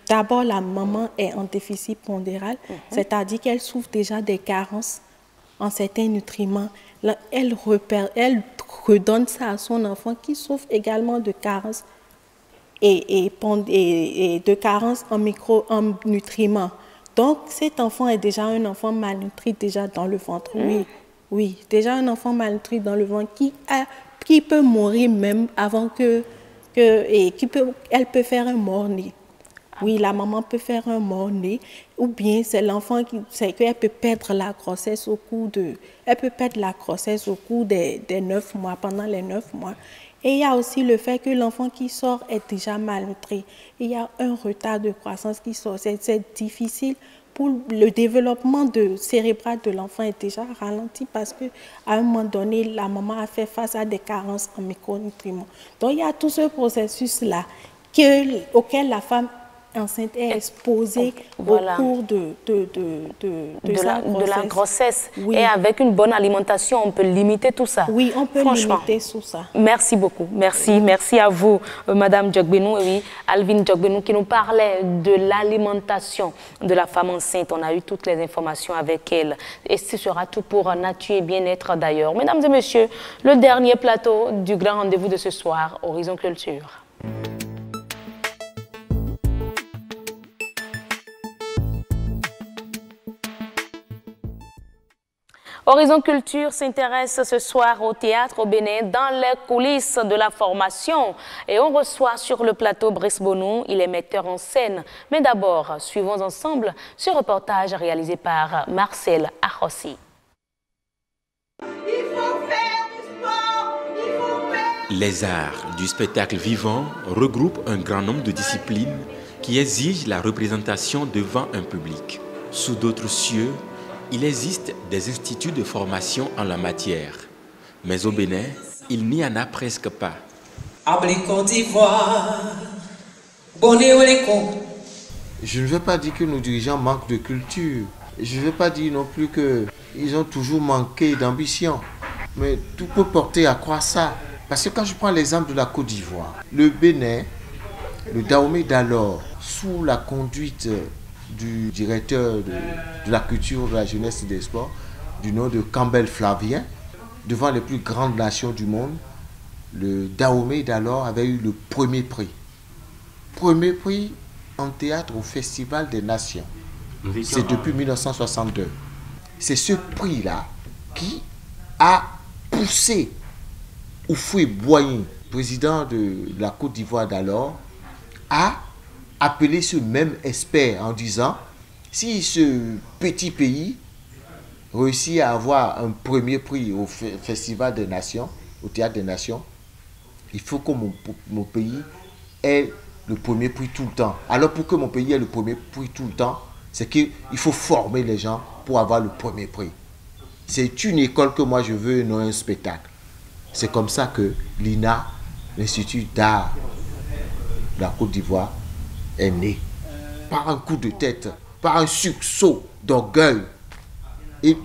d'abord la maman est en déficit pondéral, c'est-à-dire qu'elle souffre déjà des carences en certains nutriments. Elle redonne ça à son enfant qui souffre également de carences et de carences en nutriments. Donc, cet enfant est déjà un enfant malnutri déjà dans le ventre. Oui, déjà un enfant malnutri dans le ventre qui peut mourir même avant elle peut faire un mort-né. Oui, la maman peut faire un mort-né, ou bien c'est l'enfant qu'elle peut perdre la grossesse au cours des 9 mois, pendant les 9 mois. Et il y a aussi le fait que l'enfant qui sort est déjà malnutri. Il y a un retard de croissance qui sort. C'est difficile pour le développement cérébral de l'enfant est déjà ralenti parce qu'à un moment donné, la maman a fait face à des carences en micronutriments. Donc, il y a tout ce processus-là auquel la femme enceinte est exposée au cours de la grossesse. Oui. Et avec une bonne alimentation, on peut limiter tout ça. Oui, on peut limiter tout ça. Merci beaucoup. Merci à vous, Madame Djokbenou. Oui, Alvin Djokbenou qui nous parlait de l'alimentation de la femme enceinte. On a eu toutes les informations avec elle. Et ce sera tout pour Nature et Bien-être d'ailleurs. Mesdames et messieurs, le dernier plateau du grand rendez-vous de ce soir, Horizon Culture. Horizon Culture s'intéresse ce soir au théâtre au Bénin dans les coulisses de la formation. Et on reçoit sur le plateau Brice Bonou, il est metteur en scène. Mais d'abord, suivons ensemble ce reportage réalisé par Marcel Arossi. Les arts du spectacle vivant regroupent un grand nombre de disciplines qui exigent la représentation devant un public. Sous d'autres cieux, il existe des instituts de formation en la matière. Mais au Bénin, il n'y en a presque pas. Je ne veux pas dire que nos dirigeants manquent de culture. Je ne veux pas dire non plus qu'ils ont toujours manqué d'ambition. Mais tout peut porter à croire ça. Parce que quand je prends l'exemple de la Côte d'Ivoire, le Bénin, le Dahomey d'alors, sous la conduite du directeur de la culture, de la jeunesse et des sports, du nom de Campbell Flavien, devant les plus grandes nations du monde, le Dahomey d'alors avait eu le premier prix. Premier prix en théâtre au Festival des Nations. C'est depuis 1962. C'est ce prix-là qui a poussé Houphouët-Boigny, président de la Côte d'Ivoire d'alors, à appeler ce même expert en disant, si ce petit pays réussit à avoir un premier prix au Festival des Nations, au Théâtre des Nations, il faut que mon pays ait le premier prix tout le temps. Alors pour que mon pays ait le premier prix tout le temps, c'est qu'il faut former les gens pour avoir le premier prix. C'est une école que moi je veux, non un spectacle. C'est comme ça que l'INA, l'Institut d'art de la Côte d'Ivoire, est né. Par un coup de tête, par un sursaut d'orgueil, et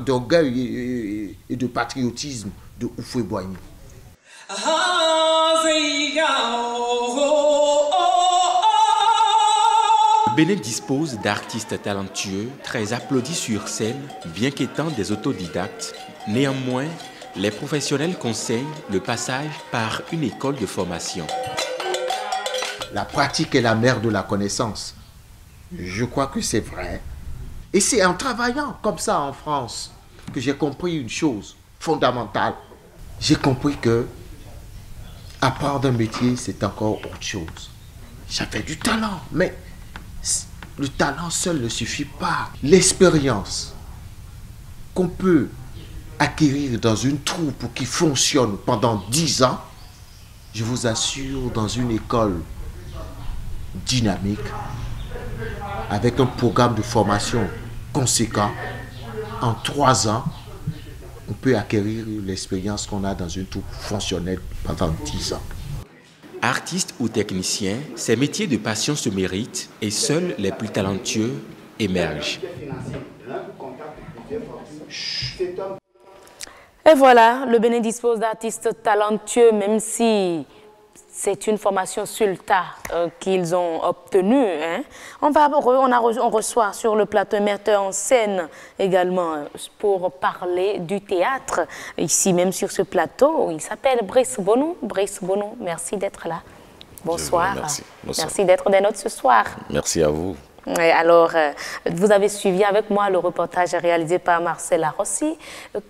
d'orgueil et de patriotisme de Houphouët-Boigny. Le Bénin dispose d'artistes talentueux, très applaudis sur scène, bien qu'étant des autodidactes. Néanmoins, les professionnels conseillent le passage par une école de formation. La pratique est la mère de la connaissance. Je crois que c'est vrai. Et c'est en travaillant comme ça en France que j'ai compris une chose fondamentale. J'ai compris que apprendre un métier, c'est encore autre chose. J'avais du talent, mais le talent seul ne suffit pas. L'expérience qu'on peut acquérir dans une troupe qui fonctionne pendant 10 ans, je vous assure, dans une école dynamique, avec un programme de formation conséquent, en 3 ans, on peut acquérir l'expérience qu'on a dans une troupe fonctionnelle pendant 10 ans. Artistes ou techniciens, ces métiers de passion se méritent et seuls les plus talentueux émergent. Et voilà, le Bénin dispose d'artistes talentueux, même si c'est une formation sur le tas qu'ils ont obtenue. Hein. On reçoit sur le plateau un metteur en scène également pour parler du théâtre. Ici même sur ce plateau, il s'appelle Brice Bonou. Brice Bonou, merci d'être là. Bonsoir. Merci. Merci d'être des nôtres ce soir. Merci à vous. Alors, vous avez suivi avec moi le reportage réalisé par Marcel Arossi.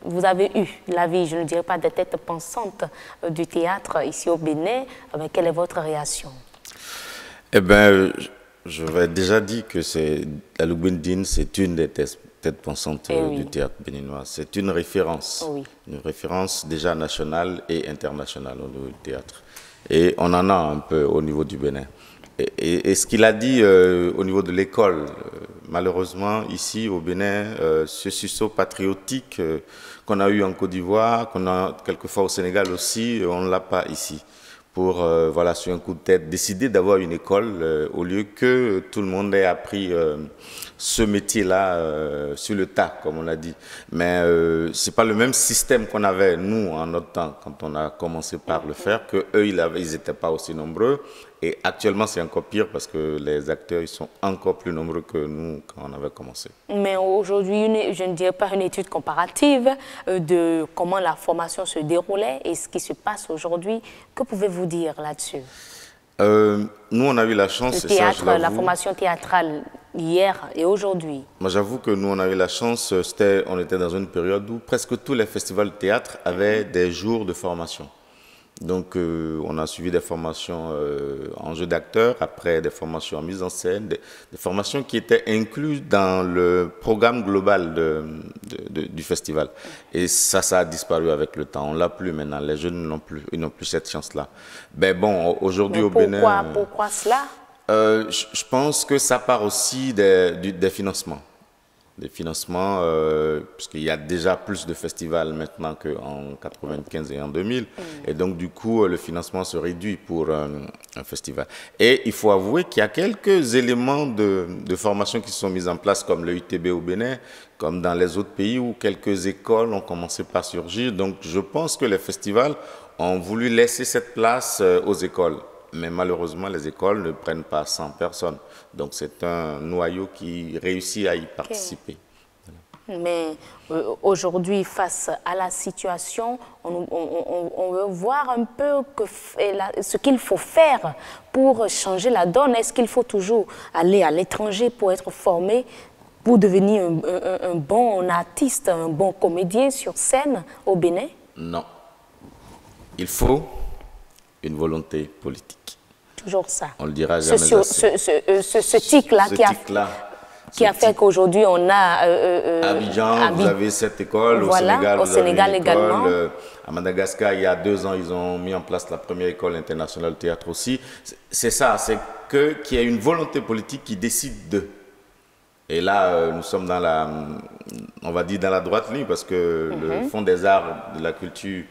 Vous avez eu l'avis, je ne dirais pas des têtes pensantes du théâtre ici au Bénin. Mais quelle est votre réaction? Eh bien, je vais déjà dire que Alouk Bendine, c'est une des têtes pensantes du théâtre béninois. C'est une référence. Une référence déjà nationale et internationale au niveau du théâtre. Et on en a un peu au niveau du Bénin. Et ce qu'il a dit au niveau de l'école, malheureusement, ici au Bénin, ce sursaut patriotique qu'on a eu en Côte d'Ivoire, qu'on a quelquefois au Sénégal aussi, on ne l'a pas ici. Pour, voilà, sur un coup de tête, décider d'avoir une école au lieu que tout le monde ait appris ce métier-là sur le tas, comme on l'a dit. Mais ce n'est pas le même système qu'on avait, nous, en notre temps, quand on a commencé par le faire, qu'eux, ils n'étaient pas aussi nombreux. Et actuellement, c'est encore pire parce que les acteurs ils sont encore plus nombreux que nous quand on avait commencé. Mais aujourd'hui, je ne dirais pas une étude comparative de comment la formation se déroulait et ce qui se passe aujourd'hui. Que pouvez-vous dire là-dessus? Nous, on a eu la chance... Le théâtre, la formation théâtrale hier et aujourd'hui. Moi, j'avoue que nous, on a eu la chance, on était dans une période où presque tous les festivals de théâtre avaient des jours de formation. Donc, on a suivi des formations en jeu d'acteur, après des formations en mise en scène, des formations qui étaient incluses dans le programme global du festival. Et ça a disparu avec le temps. On ne l'a plus maintenant. Les jeunes n'ont plus cette chance-là. Ben bon, aujourd'hui au Bénin... Pourquoi cela? Je pense que ça part aussi des financements. Des financements, puisqu'il y a déjà plus de festivals maintenant qu'en 95 et en 2000. Et donc, du coup, le financement se réduit pour un festival. Et il faut avouer qu'il y a quelques éléments de formation qui sont mis en place, comme le UTB au Bénin, comme dans les autres pays où quelques écoles ont commencé par surgir. Donc, je pense que les festivals ont voulu laisser cette place aux écoles. Mais malheureusement, les écoles ne prennent pas 100 personnes. Donc, c'est un noyau qui réussit à y participer. Mais aujourd'hui, face à la situation, on veut voir un peu ce qu'il faut faire pour changer la donne. Est-ce qu'il faut toujours aller à l'étranger pour être formé, pour devenir un bon artiste, un bon comédien sur scène au Bénin? Non. Il faut une volonté politique. Toujours ça. On le dira jamais assez. Ce tic-là qui a fait qu'aujourd'hui on a... Abidjan, vous avez cette école. Voilà, au Sénégal également. À Madagascar, il y a 2 ans, ils ont mis en place la première école internationale de théâtre aussi. C'est ça, c'est qu'il y a une volonté politique qui décide de. Et là, nous sommes dans la, on va dire dans la droite ligne, parce que le Fonds des arts de la culture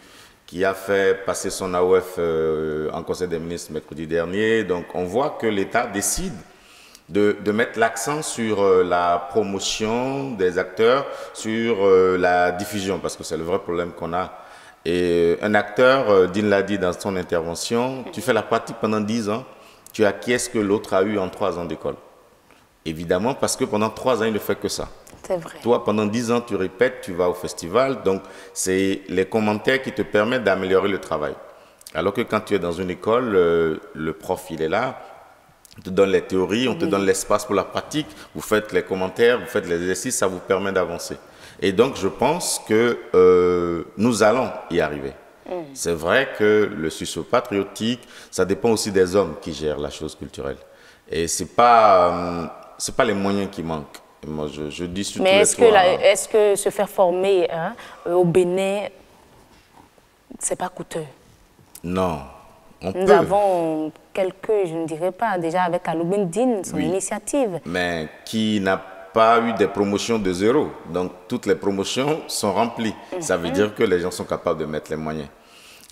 qui a fait passer son AOF en Conseil des ministres mercredi dernier, donc on voit que l'État décide de mettre l'accent sur la promotion des acteurs, sur la diffusion, parce que c'est le vrai problème qu'on a. Et un acteur, Dean l'a dit dans son intervention, tu fais la pratique pendant 10 ans, tu acquiers ce que l'autre a eu en 3 ans d'école. Évidemment, parce que pendant 3 ans, il ne fait que ça. C'est vrai. Toi, pendant 10 ans, tu répètes, tu vas au festival, donc c'est les commentaires qui te permettent d'améliorer le travail. Alors que quand tu es dans une école, le prof, il est là, on te donne les théories, on te donne l'espace pour la pratique, vous faites les commentaires, vous faites les exercices, ça vous permet d'avancer. Et donc, je pense que nous allons y arriver. C'est vrai que le sursaut patriotique, ça dépend aussi des hommes qui gèrent la chose culturelle. Et c'est pas les moyens qui manquent. Moi, je dis surtout. Mais est-ce que se faire former au Bénin, c'est pas coûteux? Non. Nous avons quelques, je ne dirais pas, déjà avec Aloubine Din, son initiative. Mais qui n'a pas eu des promotions de 0. Donc, toutes les promotions sont remplies. Ça veut dire que les gens sont capables de mettre les moyens.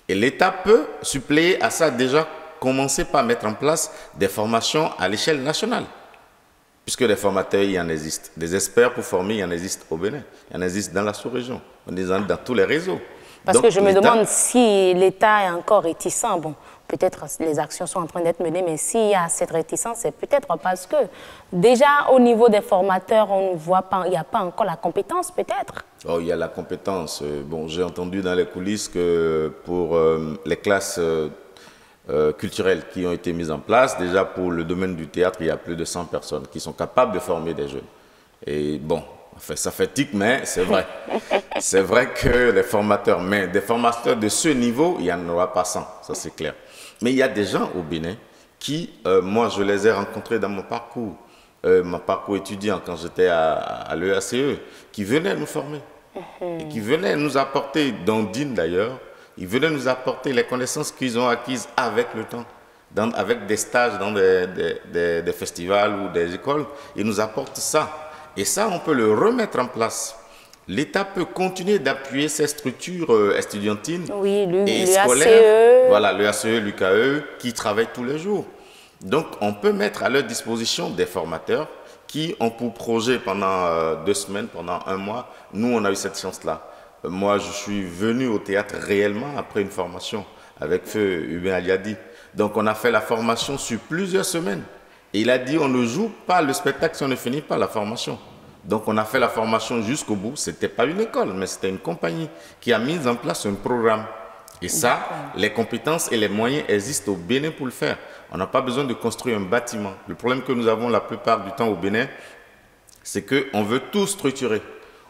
Et l'État peut suppléer à ça, déjà commencer par mettre en place des formations à l'échelle nationale. Puisque des formateurs, il y en existe. Des experts pour former, il y en existe au Bénin. Il y en existe dans la sous-région. On est dans tous les réseaux. Parce que je me demande si l'État est encore réticent. Bon, peut-être les actions sont en train d'être menées, mais s'il y a cette réticence, c'est peut-être parce que déjà au niveau des formateurs, on ne voit pas, il n'y a pas encore la compétence peut-être. Oh, il y a la compétence. Bon, j'ai entendu dans les coulisses que pour les classes culturelles qui ont été mises en place, déjà pour le domaine du théâtre, il y a plus de 100 personnes qui sont capables de former des jeunes. Et bon, ça fait tic, mais c'est vrai. C'est vrai que les formateurs, mais des formateurs de ce niveau, il n'y en aura pas 100, ça c'est clair. Mais il y a des gens au Bénin qui, moi je les ai rencontrés dans mon parcours étudiant quand j'étais à l'EACE, qui venaient nous former, et qui venaient nous apporter, dont Dean d'ailleurs, ils venaient nous apporter les connaissances qu'ils ont acquises avec le temps, avec des stages dans des festivals ou des écoles, ils nous apportent ça. Et ça, on peut le remettre en place. L'État peut continuer d'appuyer ces structures estudiantines et scolaires, voilà, l'EACE, l'UKE, qui travaillent tous les jours. Donc, on peut mettre à leur disposition des formateurs qui ont pour projet pendant 2 semaines, pendant 1 mois. Nous, on a eu cette chance-là. Moi, je suis venu au théâtre réellement après une formation avec Feu Hubert Aliadi. Donc, on a fait la formation sur plusieurs semaines. Et il a dit, on ne joue pas le spectacle si on ne finit pas la formation. Donc, on a fait la formation jusqu'au bout. Ce n'était pas une école, mais c'était une compagnie qui a mis en place un programme. Et ça, les compétences et les moyens existent au Bénin pour le faire. On n'a pas besoin de construire un bâtiment. Le problème que nous avons la plupart du temps au Bénin, c'est qu'on veut tout structurer.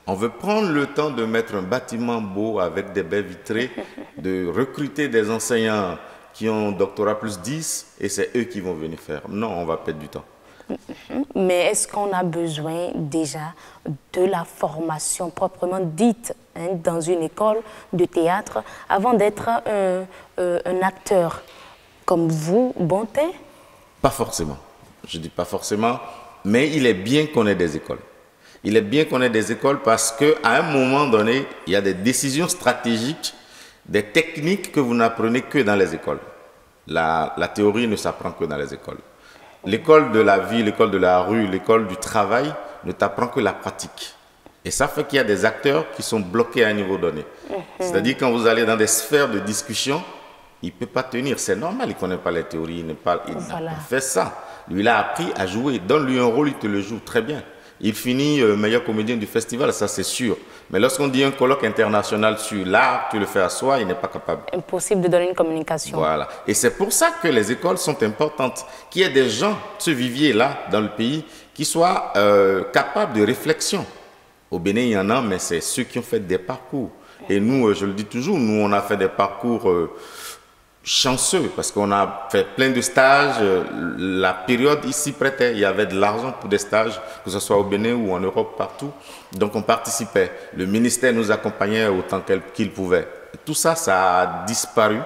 On veut prendre le temps de mettre un bâtiment beau avec des baies vitrées, de recruter des enseignants qui ont doctorat plus 10 et c'est eux qui vont venir faire. Non, on va perdre du temps. Mais est-ce qu'on a besoin déjà de la formation proprement dite dans une école de théâtre avant d'être un acteur comme vous, Bonté? Pas forcément. Je dis pas forcément, mais il est bien qu'on ait des écoles. Il est bien qu'on ait des écoles parce qu'à un moment donné, il y a des décisions stratégiques, des techniques que vous n'apprenez que dans les écoles. La théorie ne s'apprend que dans les écoles. L'école de la vie, l'école de la rue, l'école du travail ne t'apprend que la pratique. Et ça fait qu'il y a des acteurs qui sont bloqués à un niveau donné. C'est-à-dire quand vous allez dans des sphères de discussion, il ne peut pas tenir. C'est normal, il ne connaît pas les théories, il n'a pas fait ça. Lui, il a appris à jouer. Donne-lui un rôle, il te le joue très bien. il finit meilleur comédien du festival, ça c'est sûr. Mais lorsqu'on dit un colloque international sur l'art, tu le fais à soi, il n'est pas capable. Impossible de donner une communication. Voilà. Et c'est pour ça que les écoles sont importantes. Qu'il y ait des gens, ce vivier-là, dans le pays, qui soient capables de réflexion. Au Bénin, il y en a, mais c'est ceux qui ont fait des parcours. Et nous, je le dis toujours, nous, on a fait des parcours chanceux parce qu'on a fait plein de stages. La période ici prêtait, il y avait de l'argent pour des stages, que ce soit au Bénin ou en Europe, partout. Donc on participait. Le ministère nous accompagnait autant qu'il pouvait. Tout ça, ça a disparu.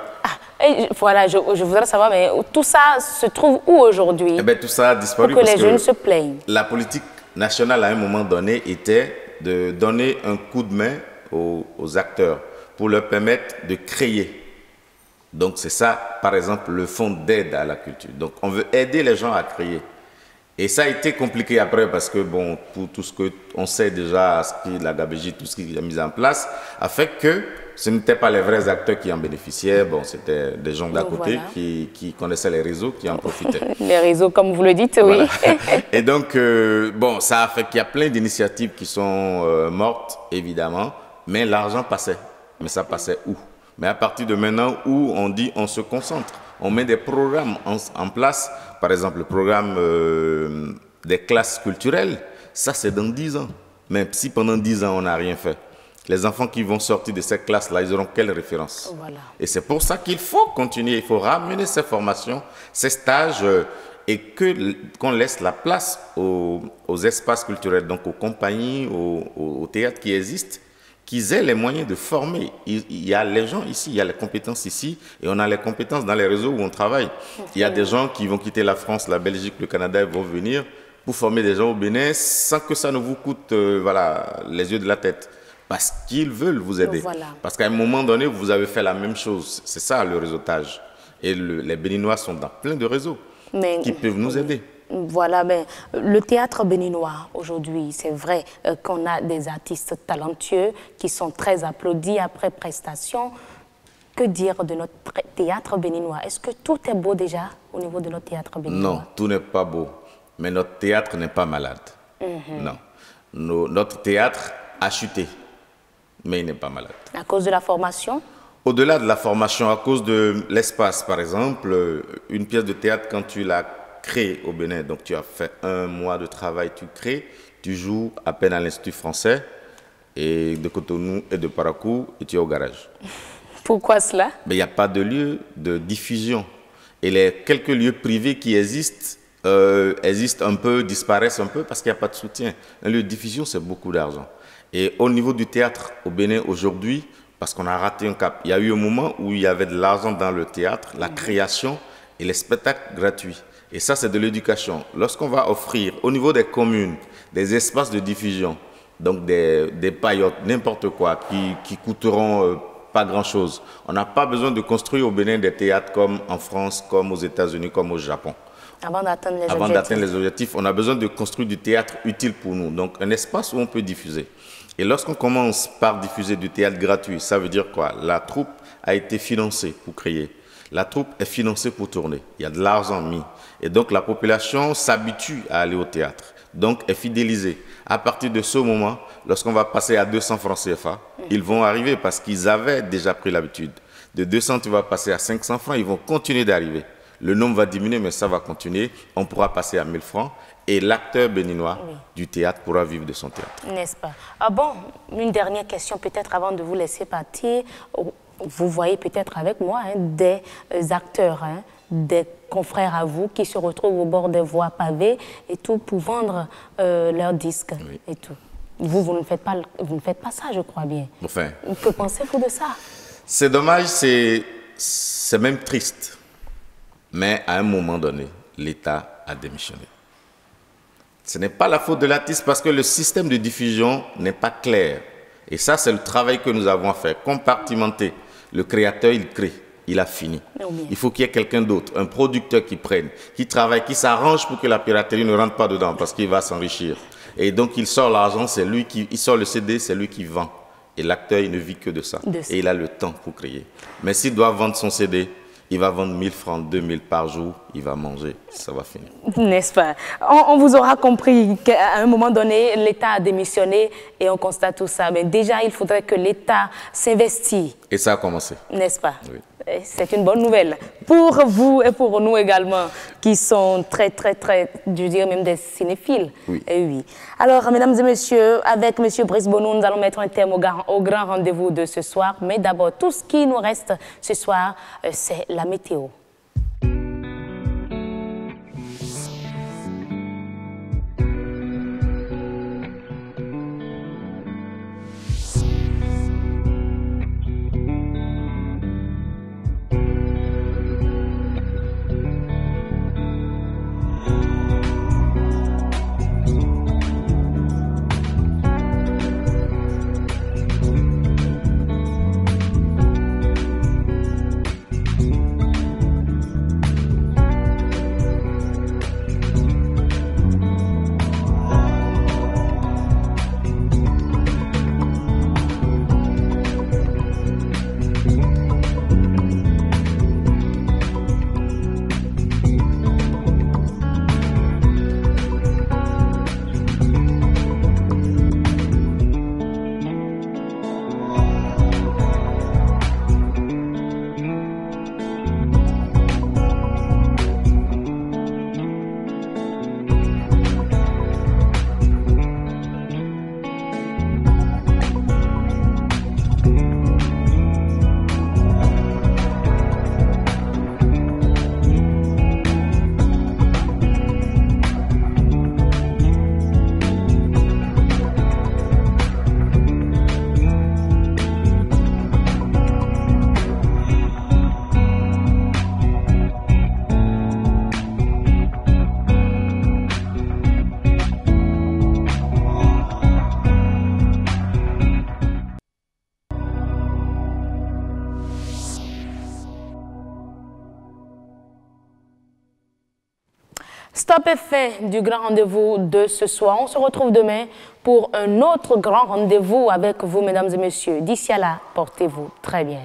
Et voilà, je voudrais savoir, mais tout ça se trouve où aujourd'hui? Eh bien, tout ça a disparu pour que les jeunes se plaignent. La politique nationale, à un moment donné, était de donner un coup de main aux acteurs pour leur permettre de créer. Donc c'est ça, par exemple, le fonds d'aide à la culture. Donc on veut aider les gens à créer. Et ça a été compliqué après parce que, bon, pour tout ce qu'on sait déjà, la gabegie, tout ce qui est mis en place, a fait que ce n'étaient pas les vrais acteurs qui en bénéficiaient. Bon, c'était des gens d'à côté qui connaissaient les réseaux, qui en profitaient. Les réseaux, comme vous le dites, oui. Voilà. Et donc, bon, ça a fait qu'il y a plein d'initiatives qui sont mortes, évidemment, mais l'argent passait. Mais ça passait où? Mais à partir de maintenant où on dit on se concentre, on met des programmes en place, par exemple le programme des classes culturelles, ça c'est dans 10 ans. Même si pendant 10 ans on n'a rien fait, les enfants qui vont sortir de ces classes-là, ils auront quelle référence? Voilà. Et c'est pour ça qu'il faut continuer, il faut ramener ces formations, ces stages et qu'on laisse la place aux espaces culturels, donc aux compagnies, aux théâtres qui existent, qu'ils aient les moyens de former. Il y a les gens ici, il y a les compétences ici, et on a les compétences dans les réseaux où on travaille. Il y a des gens qui vont quitter la France, la Belgique, le Canada, ils vont venir pour former des gens au Bénin sans que ça ne vous coûte voilà, les yeux de la tête. Parce qu'ils veulent vous aider. Voilà. Parce qu'à un moment donné, vous avez fait la même chose. C'est ça le réseautage. Et les Béninois sont dans plein de réseaux qui peuvent nous aider. Voilà, ben, le théâtre béninois aujourd'hui, c'est vrai qu'on a des artistes talentueux qui sont très applaudis après prestation. Que dire de notre théâtre béninois? Est-ce que tout est beau déjà au niveau de notre théâtre béninois? Non, tout n'est pas beau, mais notre théâtre n'est pas malade. Non, notre théâtre a chuté, mais il n'est pas malade. À cause de la formation? Au-delà de la formation, à cause de l'espace, par exemple, une pièce de théâtre, quand tu l'as créé au Bénin, donc tu as fait 1 mois de travail, tu crées, tu joues à peine à l'Institut français et de Cotonou et de Parakou et tu es au garage. Pourquoi cela? Mais il n'y a pas de lieu de diffusion. Et les quelques lieux privés qui existent, existent un peu, disparaissent un peu parce qu'il n'y a pas de soutien. Un lieu de diffusion, c'est beaucoup d'argent. Et au niveau du théâtre au Bénin aujourd'hui, parce qu'on a raté un cap, il y a eu un moment où il y avait de l'argent dans le théâtre, la création et les spectacles gratuits. Et ça, c'est de l'éducation. Lorsqu'on va offrir au niveau des communes des espaces de diffusion, donc des paillotes, n'importe quoi, qui coûteront pas grand-chose, on n'a pas besoin de construire au Bénin des théâtres comme en France, comme aux États-Unis, comme au Japon. Avant d'atteindre les objectifs, on a besoin de construire du théâtre utile pour nous. Donc, un espace où on peut diffuser. Et lorsqu'on commence par diffuser du théâtre gratuit, ça veut dire quoi? La troupe a été financée pour créer. La troupe est financée pour tourner. Il y a de l'argent mis. Et donc, la population s'habitue à aller au théâtre. Donc, est fidélisée. À partir de ce moment, lorsqu'on va passer à 200 francs CFA, ils vont arriver parce qu'ils avaient déjà pris l'habitude. De 200, tu vas passer à 500 francs, ils vont continuer d'arriver. Le nombre va diminuer, mais ça va continuer. On pourra passer à 1000 francs. Et l'acteur béninois du théâtre pourra vivre de son théâtre. N'est-ce pas? Ah bon, une dernière question peut-être avant de vous laisser partir. Vous voyez peut-être avec moi des acteurs, des confrères à vous qui se retrouvent au bord des voies pavées et tout pour vendre leurs disques et tout. Vous ne faites pas ça, je crois bien. Enfin. Que pensez-vous de ça? C'est dommage, c'est même triste. Mais à un moment donné, l'État a démissionné. Ce n'est pas la faute de l'artiste parce que le système de diffusion n'est pas clair. Et ça, c'est le travail que nous avons fait. Compartimenter. Le créateur, il crée. Il a fini. Il faut qu'il y ait quelqu'un d'autre, un producteur qui prenne, qui travaille, qui s'arrange pour que la piraterie ne rentre pas dedans parce qu'il va s'enrichir. Et donc, il sort l'argent, c'est lui il sort le CD, c'est lui qui vend. Et l'acteur, il ne vit que de ça. Et il a le temps pour créer. Mais s'il doit vendre son CD, il va vendre 1000 francs, 2000 par jour, il va manger, ça va finir. N'est-ce pas? On vous aura compris qu'à un moment donné, l'État a démissionné et on constate tout ça. Mais déjà, il faudrait que l'État s'investisse. Et ça a commencé. N'est-ce pas? Oui. C'est une bonne nouvelle pour vous et pour nous également, qui sont très, je dirais même des cinéphiles. Oui. Et oui. Alors, mesdames et messieurs, avec M. Brice Bono, nous allons mettre un terme au grand rendez-vous de ce soir. Mais d'abord, tout ce qui nous reste ce soir, c'est la météo. Stop est fait du grand rendez-vous de ce soir. On se retrouve demain pour un autre grand rendez-vous avec vous, mesdames et messieurs. D'ici là, portez-vous très bien.